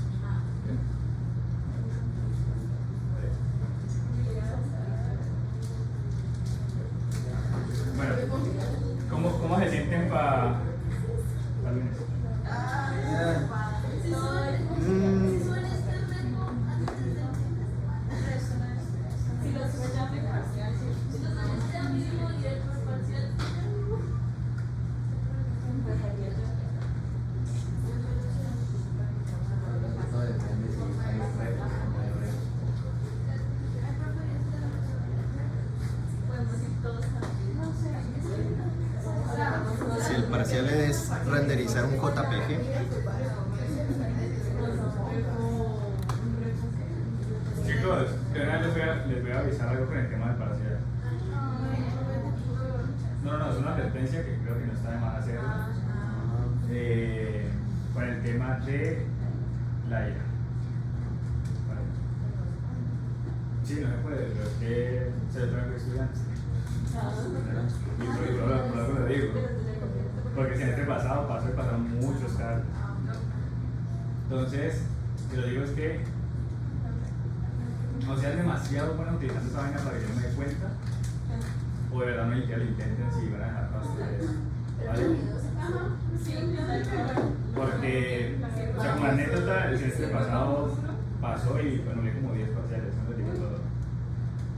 Bueno, ¿cómo se sienten para lunes? Si los examen parcial, si los examen mínimo y el parcial, pues haría yo. Podemos ir todos también. No sé. Si el parcial es renderizar un JPG, Chicos, de una vez les voy a avisar algo con el tema del parcial. No, es una advertencia que creo que no está de más hacer. Con el tema de la ira. ¿Vale? Sí, no se puede, pero es que se lo traen los estudiantes. Y por algo lo digo. Porque si en este pasado pasaron muchos casos. Entonces, lo que digo es que no sean demasiado buenos utilizando esa vaina para que yo me dé cuenta, o de verdad no lo intenten si van a dejar para ustedes, ¿vale? Porque, o sea, como anécdota, el semestre pasado pasó y anulé como 10 parciales, no les digo todo.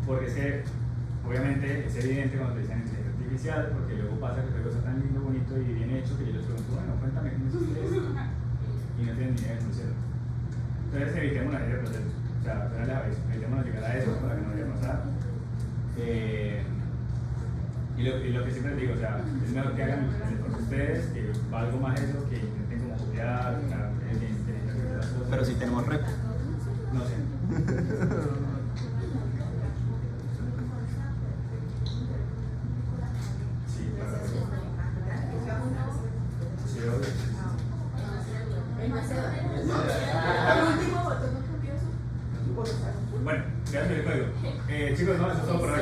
Porque es que, obviamente, es evidente cuando te dicen inteligencia artificial, porque luego pasa que todo está tan lindo, bonito y bien hecho que yo les pregunto, bueno, cuéntame cómo hiciste esto, y no tienen ni idea de cómo hicieron. Entonces evitemos una serie de procesos. O sea, evitemos llegar a eso para que no vaya a pasar. Y lo que siempre digo, o sea, es mejor que hagan el esfuerzo ustedes, que valgo más eso, que intenten como copiar, que intenten hacer las cosas. pero si tenemos repo. No sé. Sí, claro. Sí, obvio. Bueno, gracias por el código. Chicos, no, eso es todo por hoy.